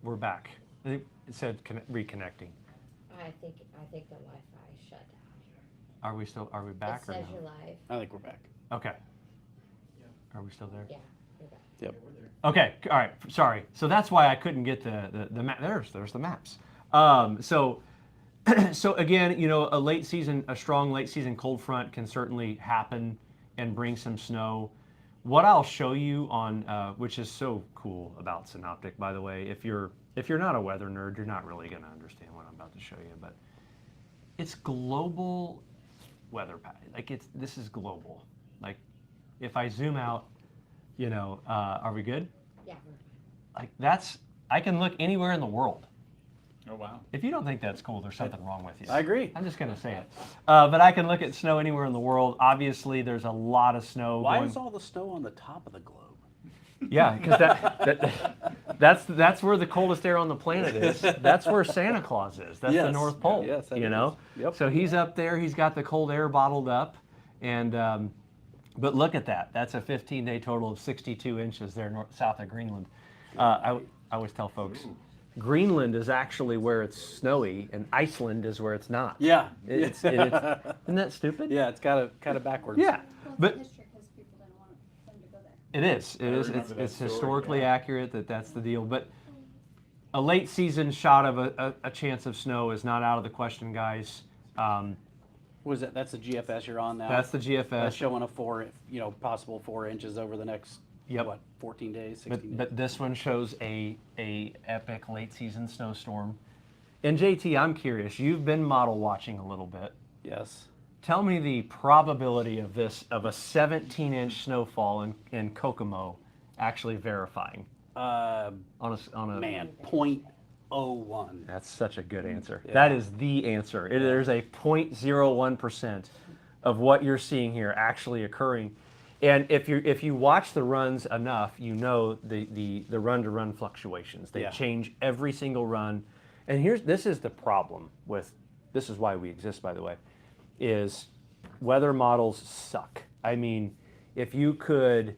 We're back. It said reconnecting.
I think the Wi-Fi shut down.
Are we still? Are we back
It
or
says
no?
you're live.
I think we're back.
Okay. Are we still there?
Yeah, you're back.
Yep.
Okay. All right. Sorry. So that's why I couldn't get the map. There's the maps. So so again, a strong late season cold front can certainly happen and bring some snow. What I'll show you on, which is so cool about Synoptic, by the way, if you're not a weather nerd, you're not really going to understand what I'm about to show you. But it's global weather pattern. Like this is global. Like if I zoom out, are we good?
Yeah.
Like I can look anywhere in the world.
Oh, wow.
If you don't think that's cool, there's something wrong with you.
I agree.
I'm just going to say it. But I can look at snow anywhere in the world. Obviously, there's a lot of snow.
Why is all the snow on the top of the globe?
Yeah, because that's where the coldest air on the planet is. That's where Santa Claus is. That's the
Yes.
North Pole.
Yes, that
you know.
is. Yep.
So he's up there. He's got the cold air bottled up, and but look at that. That's a 15-day total of 62 inches there south of Greenland. I always tell folks. Greenland is actually where it's snowy, and Iceland is where it's not.
Yeah.
Isn't that stupid?
Yeah, it's kind of backwards.
Yeah,
Well,
but
it's history because people didn't want them to go there.
it is. It is.
remember that
It's
story,
historically
yeah.
accurate that's the deal. But a late season shot of a chance of snow is not out of the question, guys.
Was that? That's the GFS you're on now.
That's the GFS.
That's showing a possible 4 inches over the next
Yep.
14 days, 16 days.
But this one shows a epic late season snowstorm. And JT, I'm curious. You've been model watching a little bit.
Yes.
Tell me the probability of a 17-inch snowfall in Kokomo actually verifying on a
Man, 0.01.
That's such a good answer.
Yeah.
That is the answer. There's a 0.01% of what you're seeing here actually occurring. And if you watch the runs enough, you know the run-to-run fluctuations. They
Yeah.
change every single run. And this is the problem this is why we exist, by the way, is weather models suck. I mean, if you could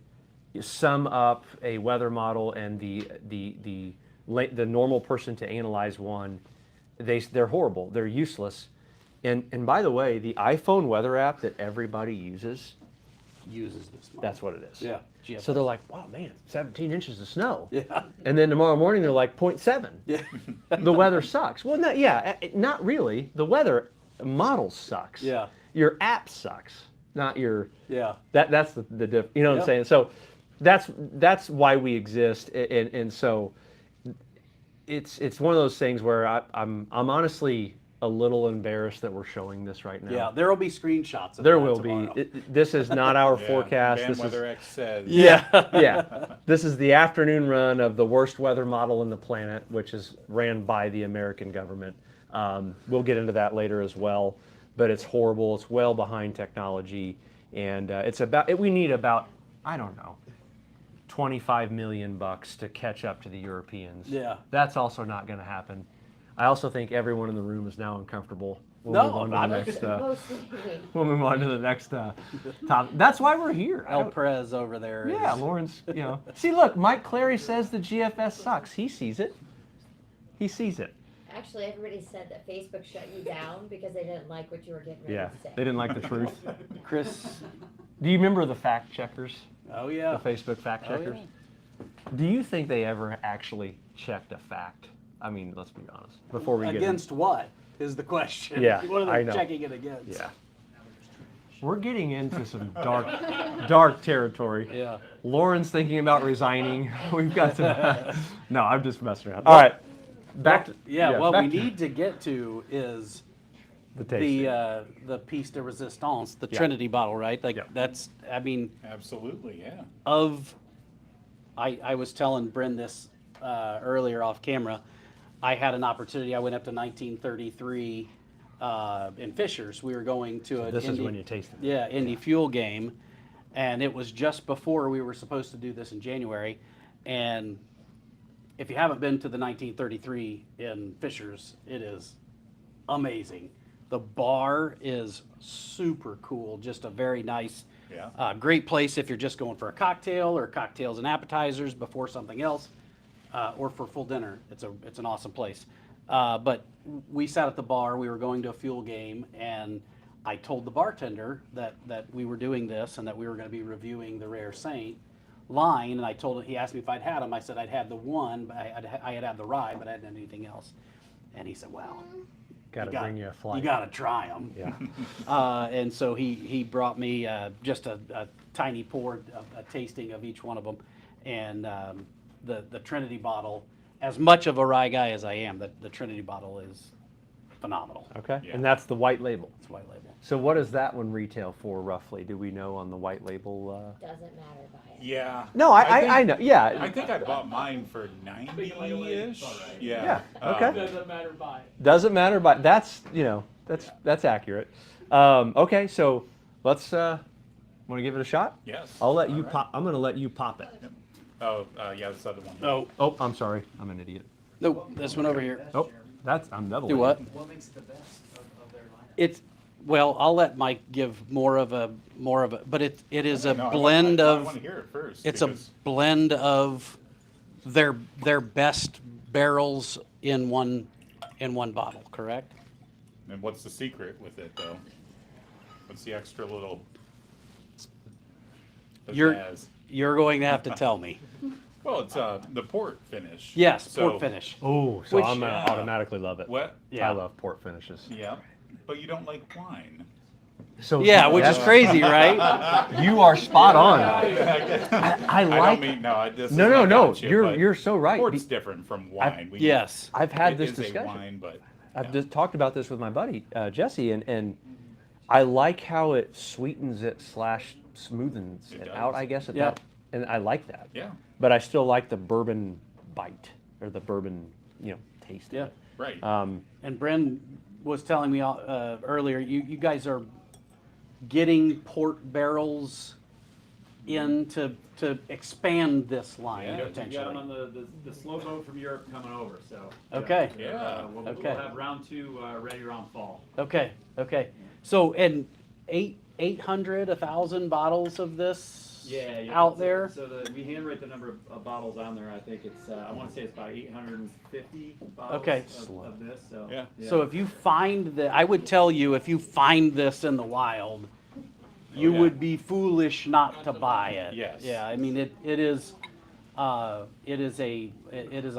sum up a weather model and the normal person to analyze one, they're horrible. They're useless. And by the way, the iPhone weather app that everybody uses,
Uses this. Model.
that's what it is.
Yeah. GFS.
So they're like, wow, man, 17 inches of snow.
Yeah.
And then tomorrow morning they're like 0.7.
Yeah.
The weather sucks. Well, not really. The weather model sucks.
Yeah.
Your app sucks, not your.
Yeah.
That's the diff. You know what I'm
Yep.
saying? So that's why we exist, and so it's one of those things where I'm honestly a little embarrassed that we're showing this right now.
Yeah. There will be screenshots. Of
There
that
will
tomorrow.
be. This is not our
Yeah,
forecast.
Van
This is
Weather X says.
yeah. This is the afternoon run of the worst weather model on the planet, which is ran by the American government. We'll get into that later as well, but it's horrible. It's well behind technology, and we need about, I don't know, $25 million to catch up to the Europeans.
Yeah.
That's also not going to happen. I also think everyone in the room is now uncomfortable. We'll
No,
move on to
I'm
the
not.
next.
Mostly.
We'll move on to the next topic. That's why we're here. I
El
don't-
Prez over there.
Yeah,
is-
Lawrence, See, look, Mike Clary says the GFS sucks. He sees it. He sees it.
Actually, everybody said that Facebook shut you down because they didn't like what you were getting ready
Yeah,
to say.
they didn't like the truth.
Chris.
Do you remember the fact checkers?
Oh yeah.
The Facebook fact
Oh,
checkers?
yeah.
Do you think they ever actually checked a fact? I mean, let's be honest. Before we
Against what is the question?
Yeah,
What are they
I know.
checking it against?
Yeah. We're getting into some dark territory.
Yeah.
Lauren's thinking about resigning. We've got to. No, I'm just messing around. All right. Back to
Yeah, what
back
we
to
need to get to is
the tasting.
the piece de resistance, the
Yeah.
Trinity bottle, right? Like
Yeah.
that's, I mean,
Absolutely, yeah.
I was telling Bryn this earlier off camera. I had an opportunity. I went up to 1933 in Fishers. We were going to a
This is when you taste it.
Yeah, Indy Fuel game, and it was just before we were supposed to do this in January. And if you haven't been to the 1933 in Fishers, it is amazing. The bar is super cool. Just a very nice,
Yeah.
great place if you're just going for a cocktail or cocktails and appetizers before something else, or for full dinner. It's an awesome place. But we sat at the bar. We were going to a fuel game, and I told the bartender that we were doing this and that we were going to be reviewing the Rare Saint line. And I told him, he asked me if I'd had them. I said I'd had the one, but I had the rye, but I hadn't had anything else. And he said, "Well,
Got to bring you a flight."
you got to try them."
Yeah.
And so he brought me just a tiny pour, a tasting of each one of them, and the Trinity bottle. As much of a rye guy as I am, the Trinity bottle is phenomenal.
Okay.
Yeah.
And that's the white label.
It's white label.
So what does that one retail for roughly? Do we know on the white label?
Doesn't matter by it.
Yeah.
No, I know. Yeah.
I think I bought mine for 90-ish. Yeah.
Yeah, okay.
Doesn't matter by.
Doesn't matter, but that's that's accurate. Okay, so let's. Want to give it a shot?
Yes.
I'll let you
All right.
pop. I'm going to let you pop it.
Oh, yeah, this other one.
Oh,
Oh, I'm sorry. I'm an idiot.
no, this one over here.
Oh, I'm double.
Do what?
What makes it the best of their lineup?
It's, well, I'll let Mike give more of a, but it is a
No,
blend
I
of.
want to hear it first.
It's a
because-
blend of their best barrels in one bottle, correct?
And what's the secret with it, though? What's the extra little?
You're
pizzazz?
you're going to have to tell me.
Well, it's the port finish.
Yes,
So-
port finish.
Oh, so
Which-
I'm going
Yeah.
to automatically love it.
What?
Yeah.
I love port finishes.
Yeah, but you don't like wine.
So
Yeah, which is
that's-
crazy, right?
You are spot on.
I
I like.
don't mean no. This is
No,
not
no.
about you,
You're
but
you're so right.
Port's different from wine.
Yes.
I've had
it
this
is a
discussion.
wine, but
I've
yeah.
just talked about this with my buddy Jesse, and I like how it sweetens it / smoothens
It
it
does.
out. I guess at
Yeah.
that, and I like that.
Yeah,
But I still like the bourbon bite or the bourbon, taste.
Yeah.
right.
And Bren was telling me earlier, you guys are getting port barrels in to expand this line
Yeah,
We got them
potentially.
on the slow boat from Europe coming over, so.
Okay.
Yeah.
We'll
Okay.
have round 2 ready around fall.
Okay. So, and 800, 1,000 bottles of this out there.
So we handwrite the number of bottles on there. I think it's, I want to say it's about 850 bottles
Okay.
of this, so.
Yeah.
So if you find I would tell you, if you find this in the wild, you
yeah.
would be foolish not to buy it.
Yes.
Yeah, I mean, it is a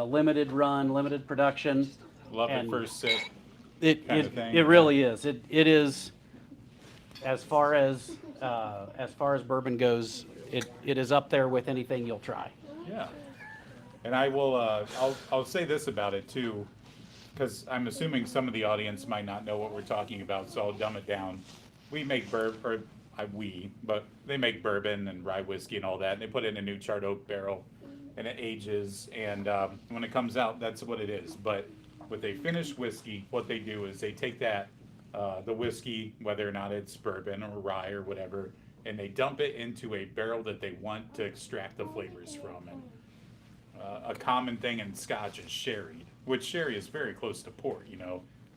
limited run, limited production.
Love
and
it first sip.
It
of thing,
it really is. It is, as far as bourbon goes, it is up there with anything you'll try.
Yeah. And I will. I'll say this about it too, because I'm assuming some of the audience might not know what we're talking about, so I'll dumb it down. We make but they make bourbon and rye whiskey and all that. And they put it in a new charred oak barrel, and it ages. And when it comes out, that's what it is. But with a finished whiskey, what they do is they take that, the whiskey, whether or not it's bourbon or rye or whatever, and they dump it into a barrel that they want to extract the flavors from. And a common thing in Scotch is sherry. which sherry is very close to port.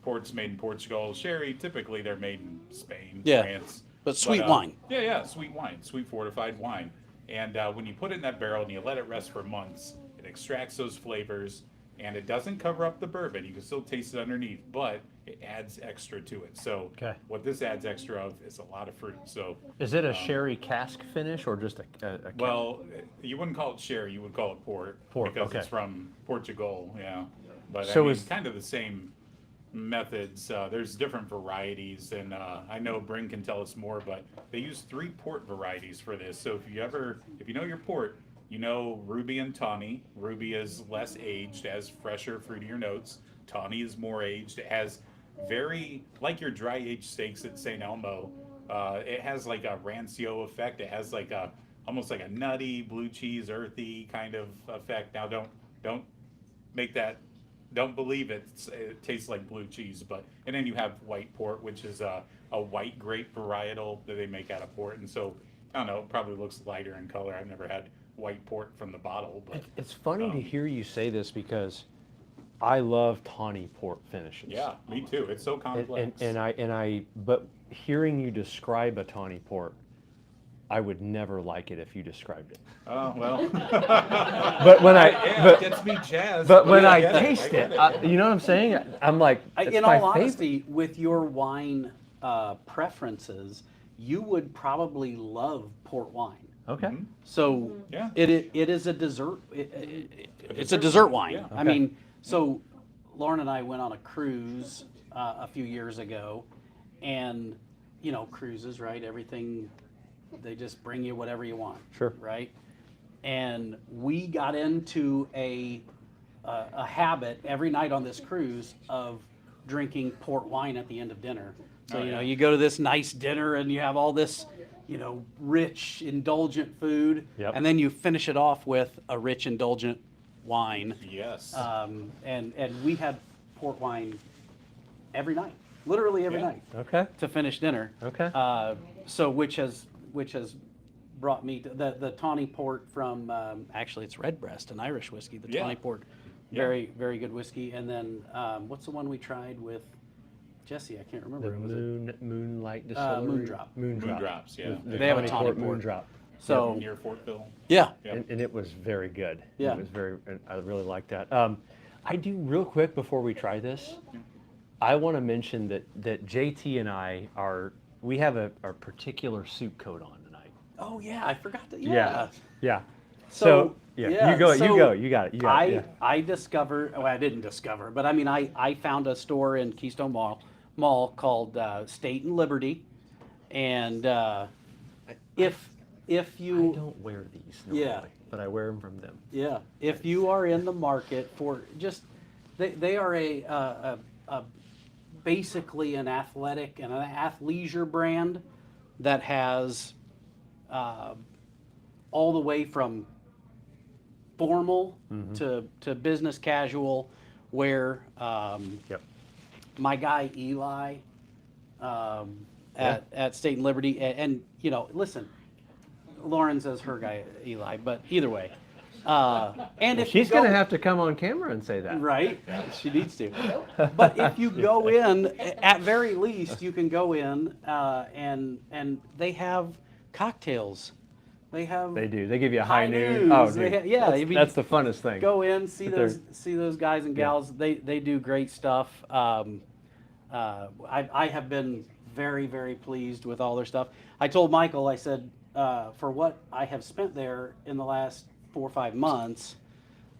Port's made in Portugal. Sherry, typically they're made in Spain,
Yeah,
France.
but sweet wine.
Yeah, sweet wine, sweet fortified wine. And when you put it in that barrel and you let it rest for months, it extracts those flavors, and it doesn't cover up the bourbon. You can still taste it underneath, but it adds extra to it. So
Okay.
what this adds extra of is a lot of fruit. So
Is it a sherry cask finish or just a
well, you wouldn't call it sherry, you would call it port.
Port,
because
okay.
it's from Portugal, yeah. But
So
I mean,
is-
kind of the same methods. There's different varieties, and I know Bryn can tell us more, but they use 3 port varieties for this. So if you know your port, you know Ruby and Tawny. Ruby is less aged, has fresher, fruitier notes. Tawny is more aged. It has very, like your dry aged steaks at St. Elmo, it has like a rancio effect. It has like almost like a nutty, blue cheese, earthy kind of effect. Now don't make that, don't believe it tastes like blue cheese, and then you have white port, which is a white grape varietal that they make out of port. And so, I don't know, it probably looks lighter in color. I've never had white port from the bottle, but
It's funny to hear you say this because I love tawny port finishes.
yeah, me too. It's so complex.
But hearing you describe a tawny port, I would never like it if you described it.
Oh, well.
But when
it gets me jazzed.
but when
Yeah,
I
get
taste
get
it, you know what I'm saying? I'm like, it's
In
my
all
favorite.
honesty, with your wine preferences, you would probably love port wine.
Okay.
So
Yeah.
it is a dessert. It's a dessert wine.
Yeah.
I mean, so Lauren and I went on a cruise a few years ago, and cruises, right? Everything, they just bring you whatever you want.
Sure.
Right. And we got into a habit every night on this cruise of drinking port wine at the end of dinner. So
Oh, yeah.
you go to this nice dinner and you have all this rich, indulgent food,
Yep.
and then you finish it off with a rich, indulgent wine.
Yes.
And we had port wine every night, literally every
Yeah.
night,
Okay.
to finish dinner.
Okay.
So which has brought me to the tawny port from actually it's Redbreast, an Irish whiskey. The
Yeah.
tawny port,
Yeah.
very very good whiskey. And then what's the one we tried with Jesse? I can't remember.
The
Was it?
Moonlight Distillery.
Moondrop.
Moondrops, yeah.
They have a tawny port.
Moondrop.
So
Near Fortville.
yeah,
Yep.
And it was very good.
Yeah.
It was and I really liked that. I do real quick before we try this. I want to mention that JT and I we have a particular suit coat on tonight.
oh yeah, I forgot that.
Yeah.
So,
yeah,
yeah,
you go.
so
You go. You got it. You got it. Yeah.
I discovered, well, I didn't discover, but I mean, I found a store in Keystone Mall called State and Liberty, and if
I
you
don't wear these normally,
Yeah.
but I wear them from them.
yeah, if you are in the market for just they are a basically an athletic and an athleisure brand that has all the way from formal to business casual, where
Yep.
my guy Eli at State and Liberty, and listen, Lauren says her guy Eli, but either way, and if
She's
you go,
gonna have to come on camera and say that.
right, she needs to. But if you go in, at very least, you can go in and they have cocktails. They have
They do. They give you a high noon.
noons.
Oh,
They
dude.
yeah, I mean,
That's the funnest thing.
go in, see
But they're-
those guys and gals. They do great stuff. I have been very very pleased with all their stuff. I told Michael, I said, for what I have spent there in the last 4 or 5 months,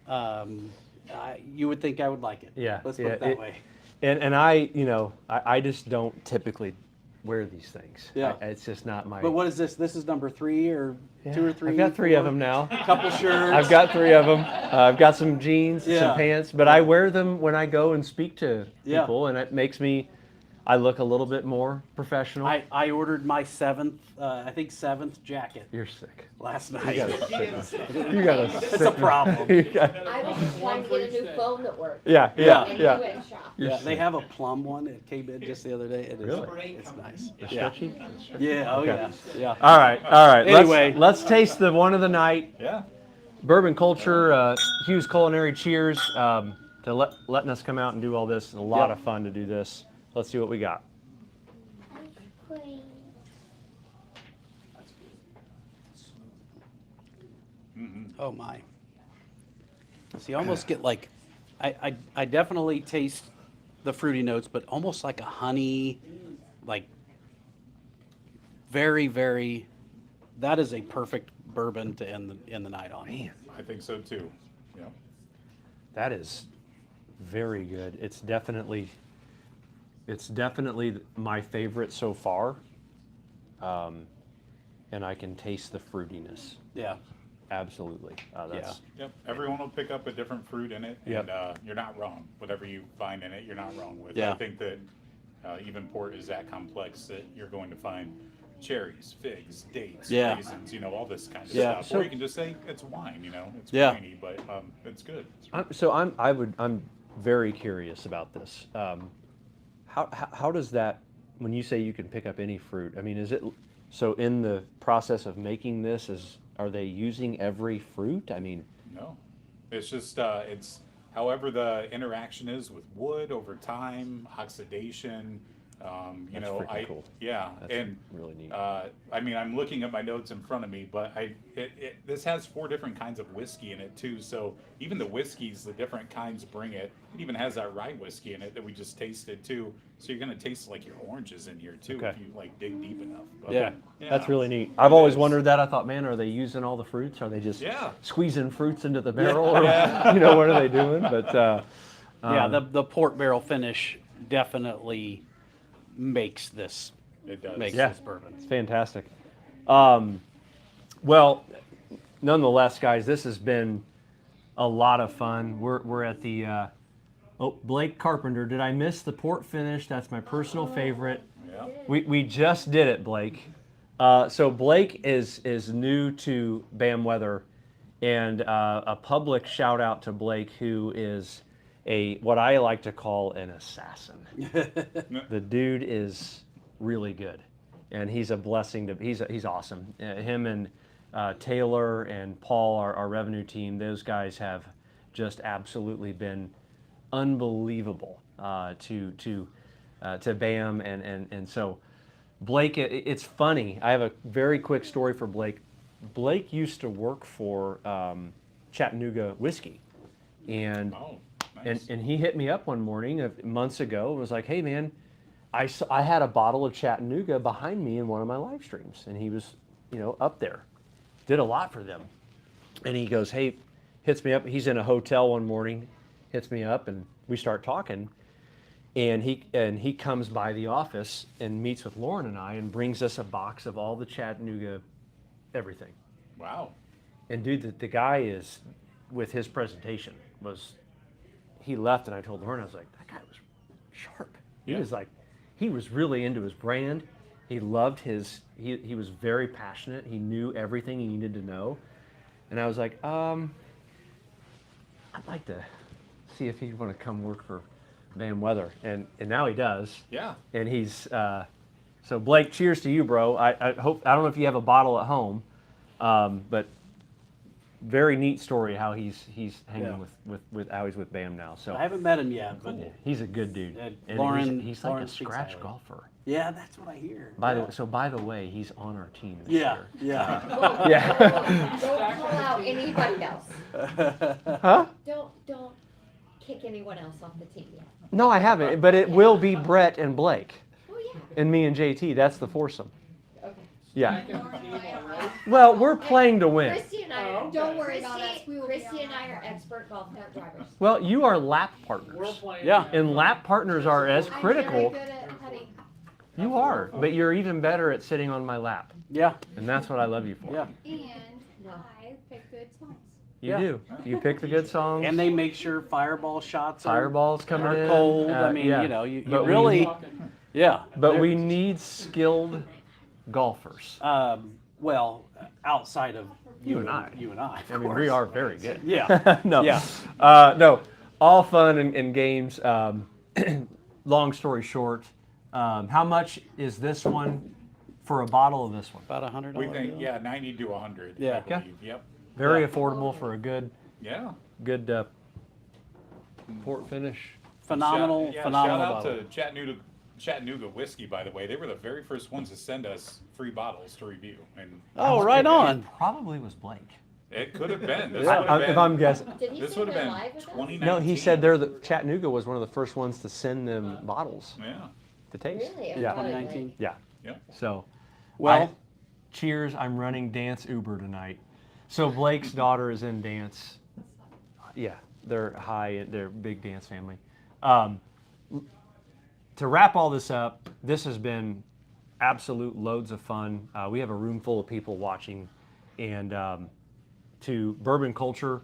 you would think I would like it.
Yeah.
Let's put
yeah,
it that way.
And I just don't typically wear these things.
Yeah.
It's just not my.
But what is this? This is number 3 or 2 or 3?
I've got 3 of
4?
them now.
Couple shirts.
I've got 3 of them. I've got some jeans,
Yeah.
some pants, but I wear them when I go and speak to
Yeah.
people, and it makes I look a little bit more professional.
I ordered my 7th jacket
You're sick.
last
You
night.
gotta sit. You gotta sit.
It's a problem.
You got-
I was just trying to get a new phone that works.
yeah,
Yeah.
And
yeah.
you went shop.
You're
Yeah,
sick.
they have a plum one at K-Bid just the other day. It is,
Really?
it's nice.
The
Yeah.
stretchy?
Yeah, oh
Okay.
yeah, yeah.
All right.
Anyway.
let's taste the one of the night.
Yeah.
Bourbon culture, Hughes Culinary. Cheers. letting us come out and do all this. It's a lot of fun to do this. Let's see what we got.
Oh my. So you almost get like, I definitely taste the fruity notes, but almost like a honey, like very, very, that is a perfect bourbon to end the night on.
Man,
I think so too. Yeah.
that is very good. It's definitely my favorite so far. And I can taste the fruitiness.
Yeah.
Absolutely. That's
Yep. Everyone will pick up a different fruit in it,
Yep.
and you're not wrong. Whatever you find in it, you're not wrong with.
Yeah.
I think that even port is that complex that you're going to find cherries, figs, dates,
Yeah.
raisins, all this kind of
Yeah.
stuff.
So-
or you can just say it's wine, it's
Yeah.
winey, but it's good.
I'm very curious about this. How does that, when you say you can pick up any fruit, I mean, is it, so in the process of making this, are they using every fruit? I mean,
No, it's just it's however the interaction is with wood over time, oxidation.
That's freaking cool.
Yeah,
That's
and
really neat.
I mean, I'm looking at my notes in front of me, but this has 4 different kinds of whiskey in it too. So even the whiskeys, the different kinds bring it. It even has that rye whiskey in it that we just tasted too. So you're gonna taste like your oranges in here too
Okay.
if you like dig deep enough. But,
Yeah.
That's really neat.
It
I've always
is.
wondered that. I thought, man, are they using all the fruits? Are they just
Yeah.
squeezing fruits into the barrel? Or, what are they doing? But
Yeah, the port barrel finish definitely makes this
It does.
makes
Yeah.
this bourbon.
it's fantastic. Well, nonetheless, guys, this has been a lot of fun. We're at the Blake Carpenter. Did I miss the port finish? That's my personal favorite.
Yeah.
We just did it, Blake. So Blake is new to BAM Weather, and a public shout out to Blake, who is what I like to call an assassin. The dude is really good, and he's a blessing to. He's awesome. Him and Taylor and Paul, our revenue team, those guys have just absolutely been unbelievable to BAM, and so Blake. It's funny. I have a very quick story for Blake. Blake used to work for Chattanooga Whiskey, and
Oh, nice.
and he hit me up one morning months ago and was like, "Hey man, I had a bottle of Chattanooga behind me in one of my live streams," and he was up there, did a lot for them, and he goes, "Hey," hits me up. He's in a hotel one morning, hits me up, and we start talking. And he comes by the office and meets with Lauren and I and brings us a box of all the Chattanooga everything.
Wow.
And dude, the guy is, with his presentation, he left and I told Lauren, I was like, that guy was sharp. He
Yeah.
was like, he was really into his brand. He loved he was very passionate. He knew everything he needed to know. And I was like, I'd like to see if he'd want to come work for BAM Weather. And now he does.
Yeah.
And he's, so Blake, cheers to you, bro. I don't know if you have a bottle at home, but very neat story how he's hanging with how he's with BAM now. So
I haven't met him yet, but
he's a good dude. And
Lauren-
he's like
Lauren
a
speaks
scratch
highly.
golfer.
yeah, that's what I hear.
By the way, he's on our team this
Yeah,
year.
yeah.
Yeah.
Don't call out anybody else.
Huh?
Don't kick anyone else off the team yet.
No, I haven't. But it will be Brett and Blake,
Oh, yeah.
and me and JT. That's the foursome.
Okay.
Yeah. Well, we're playing to win.
Christy and I are,
Don't worry about us.
Christy,
We will be
Christy and
on
I
that.
are expert golf cart drivers.
Well, you are lap partners.
Yeah.
And lap partners are as
I'm very
critical.
good at putting.
You are, but you're even better at sitting on my lap,
Yeah,
and that's what I love you for.
yeah.
And
No.
I pick good songs.
You
Yeah.
do. You pick the good songs.
And they make sure fireball shots
Fireballs coming
are
in.
cold. I mean,
yeah.
you
But we
really,
need-
yeah.
But
They're-
we need skilled golfers.
well, outside of
You and I.
You and I. Of
I mean, we
course.
are very good.
Yeah.
No.
Yeah.
No. All fun and games. Long story short, how much is this one for a bottle of this one?
About $100.
We think, 90 to 100.
Yeah.
I believe. Yep.
Very
Yeah.
affordable for a good
Yeah.
port finish.
Phenomenal,
Yeah,
phenomenal
shout out
bottle.
to Chattanooga Whiskey, by the way. They were the very first ones to send us free bottles to review, and
Oh, right on.
Probably was Blake.
it could have been. This
I-
would have
if
been.
I'm guessing.
Did he
This
say
would have
they're
been
live with us?
2019.
No, he said they're the Chattanooga was one of the first ones to send them bottles
Yeah.
to taste.
Really?
Yeah.
2019.
Yeah.
Yeah.
So,
Well,
cheers. I'm running dance Uber tonight. So Blake's daughter is in dance. Yeah, they're they're a big dance family. To wrap all this up, this has been absolute loads of fun. We have a room full of people watching, and to Bourbon Culture,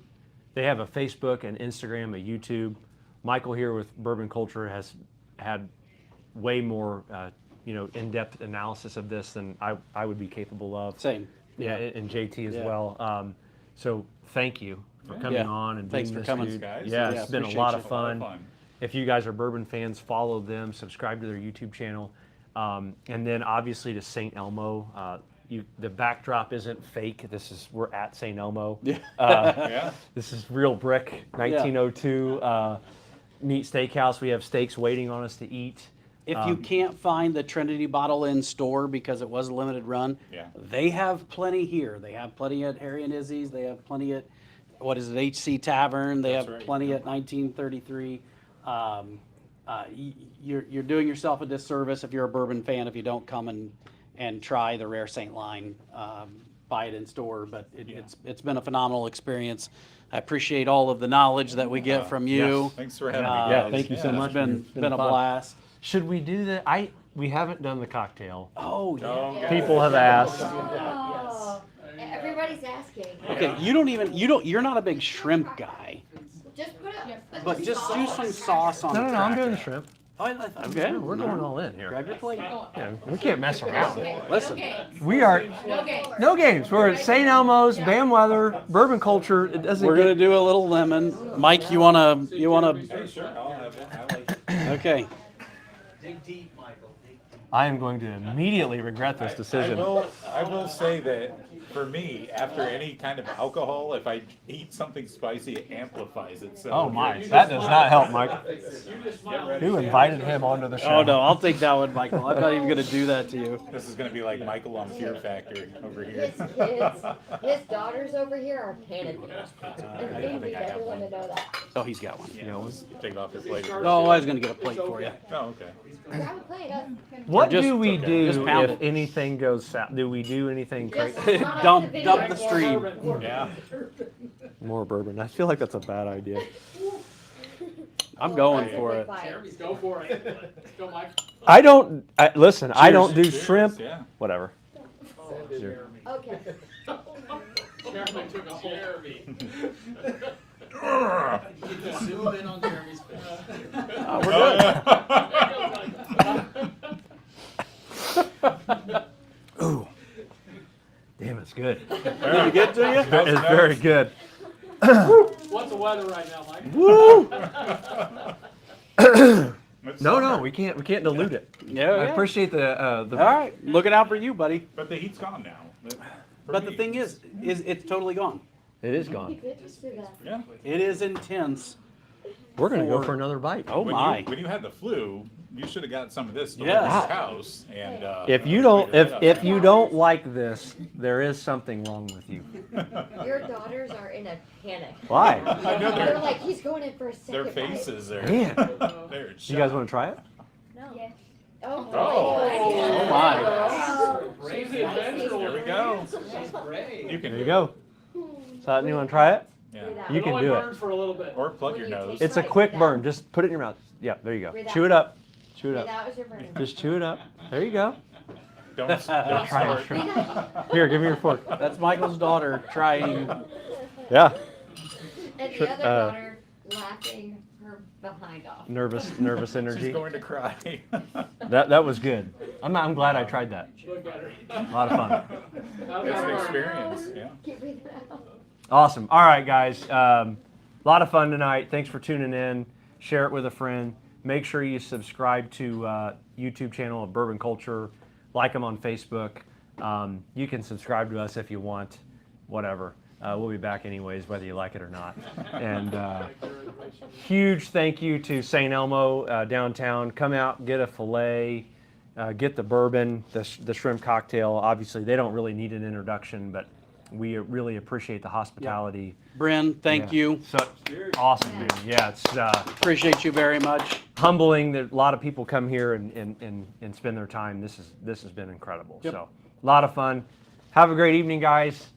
they have a Facebook, an Instagram, a YouTube. Michael here with Bourbon Culture has had way more, in-depth analysis of this than I would be capable of.
same.
Yeah, and JT as
Yeah.
well. So thank you for coming
Yeah.
on and
Thanks
being
for
this
coming,
dude.
guys.
Yeah,
Yeah,
it's been a
appreciate
lot
you.
of
A lot of
fun.
fun.
If you guys are bourbon fans, follow them, subscribe to their YouTube channel, and then obviously to St. Elmo. The backdrop isn't fake. We're at St. Elmo.
Yeah.
Yeah.
This is real brick, 1902. Neat steakhouse. We have steaks waiting on us to eat.
If you can't find the Trinity bottle in store because it was a limited run,
Yeah.
they have plenty here. They have plenty at Harry and Izzy's. They have plenty at, what is it, HC Tavern. They
That's
have
right,
plenty
yeah.
at 1933. You're doing yourself a disservice if you're a bourbon fan if you don't come and try the Rare Saint line. Buy it in store, but it's been a phenomenal experience. I appreciate all of the knowledge that we get from you.
Yes.
Thanks for having me.
Yeah,
guys.
thank you so much.
It's been a
fun.
blast.
Should we do that? We haven't done the cocktail.
Oh, yeah.
Oh, yeah.
People have asked.
Oh, everybody's asking.
Okay, you're not a big shrimp guy,
Just put it.
but just do some sauce on
No,
the
no, no, I'm
cracker.
doing the shrimp.
Okay,
We're going all in here.
Grab your plate.
Yeah, we can't mess around.
Listen,
We are no games. We're at St. Elmo's, Bam Weather, Bourbon Culture. It doesn't.
we're gonna do a little lemon. Mike, you wanna?
Hey, sure. I'll have it. I like it.
Okay.
I am going to immediately regret this decision.
I will say that for me, after any kind of alcohol, if I eat something spicy, it amplifies it. So
Oh my, that does not help, Mike. Who invited him onto the show?
Oh no, I'll take that one, Michael. I'm not even gonna do that to you.
This is going to be like Michael on Fear Factor over here.
His kids, his daughters over here are panicking. And they need everyone to know that.
Oh, he's got one.
Yeah, let's take off his plate.
Oh, I was gonna get a plate for you.
Oh, okay.
Grab a plate.
What
Just-
do we do
just pound
if
it.
anything goes south? Do we do anything
Just
crazy?
not
Dump
off the video
the
anymore.
stream.
Yeah.
More bourbon. I feel like that's a bad idea.
I'm going
That's a
for
good
it.
bite.
Go for it. Go, Mike.
I don't. Listen, I don't do
Cheers.
shrimp.
Yeah.
Whatever.
Okay.
Jeremy took a whole.
Zoom in on Jeremy's face.
Oh, we're good.
Ooh. Damn, it's good.
Did it get to you?
It's very good.
What's the weather right now, Mike?
Woo!
It's
No,
summer.
we can't dilute it.
Yeah,
I
yeah.
appreciate the
All right, looking out for you, buddy.
But the heat's gone now. For
But the
me.
thing is it's totally gone.
It is gone.
Good to see that.
Yeah.
It is intense.
We're gonna go
For-
for another bite.
Oh
When
my.
when you had the flu, you should have got some of this to
Yes.
your house. And
If you don't,
figured it out.
if you don't like this, there is something wrong with you.
Your daughters are in a panic.
Why?
I know
They're like, he's going in for a second
their
bite.
faces are.
Man.
They're
You guys want to try it?
No.
Yeah.
Oh,
Oh my.
Raise the adventure.
There we go. You can
There you go. So, you want to try it?
Yeah.
You can do it.
Burn for a little bit.
Or plug
When
your
you
nose.
taste
It's a
Right,
quick
yeah.
burn. Just put it in your mouth. Yeah, there you go.
Breathe
Chew
out.
it up. Chew it
Okay,
up.
that was your burn.
Just chew it up. There you go.
Don't
Try
start.
it. Here, give me your fork.
That's Michael's daughter trying.
Yeah.
And the other daughter laughing her behind off.
Nervous
She's
energy.
going to cry.
That was good. I'm glad I tried that.
Look at her.
A lot of fun.
It's an experience. Yeah.
Keep breathing out.
Awesome. All right, guys. A lot of fun tonight. Thanks for tuning in. Share it with a friend. Make sure you subscribe to YouTube channel of Bourbon Culture. Like them on Facebook. You can subscribe to us if you want. Whatever. We'll be back anyways, whether you like it or not. And huge thank you to St. Elmo downtown. Come out, get a filet, get the bourbon, the shrimp cocktail. Obviously, they don't really need an introduction, but we really appreciate the hospitality.
Bryn, thank
Yeah.
you.
So awesome, dude. Yeah, it's
Appreciate you very much.
humbling that a lot of people come here and spend their time. This has been incredible.
Yep.
So a lot of fun. Have a great evening, guys.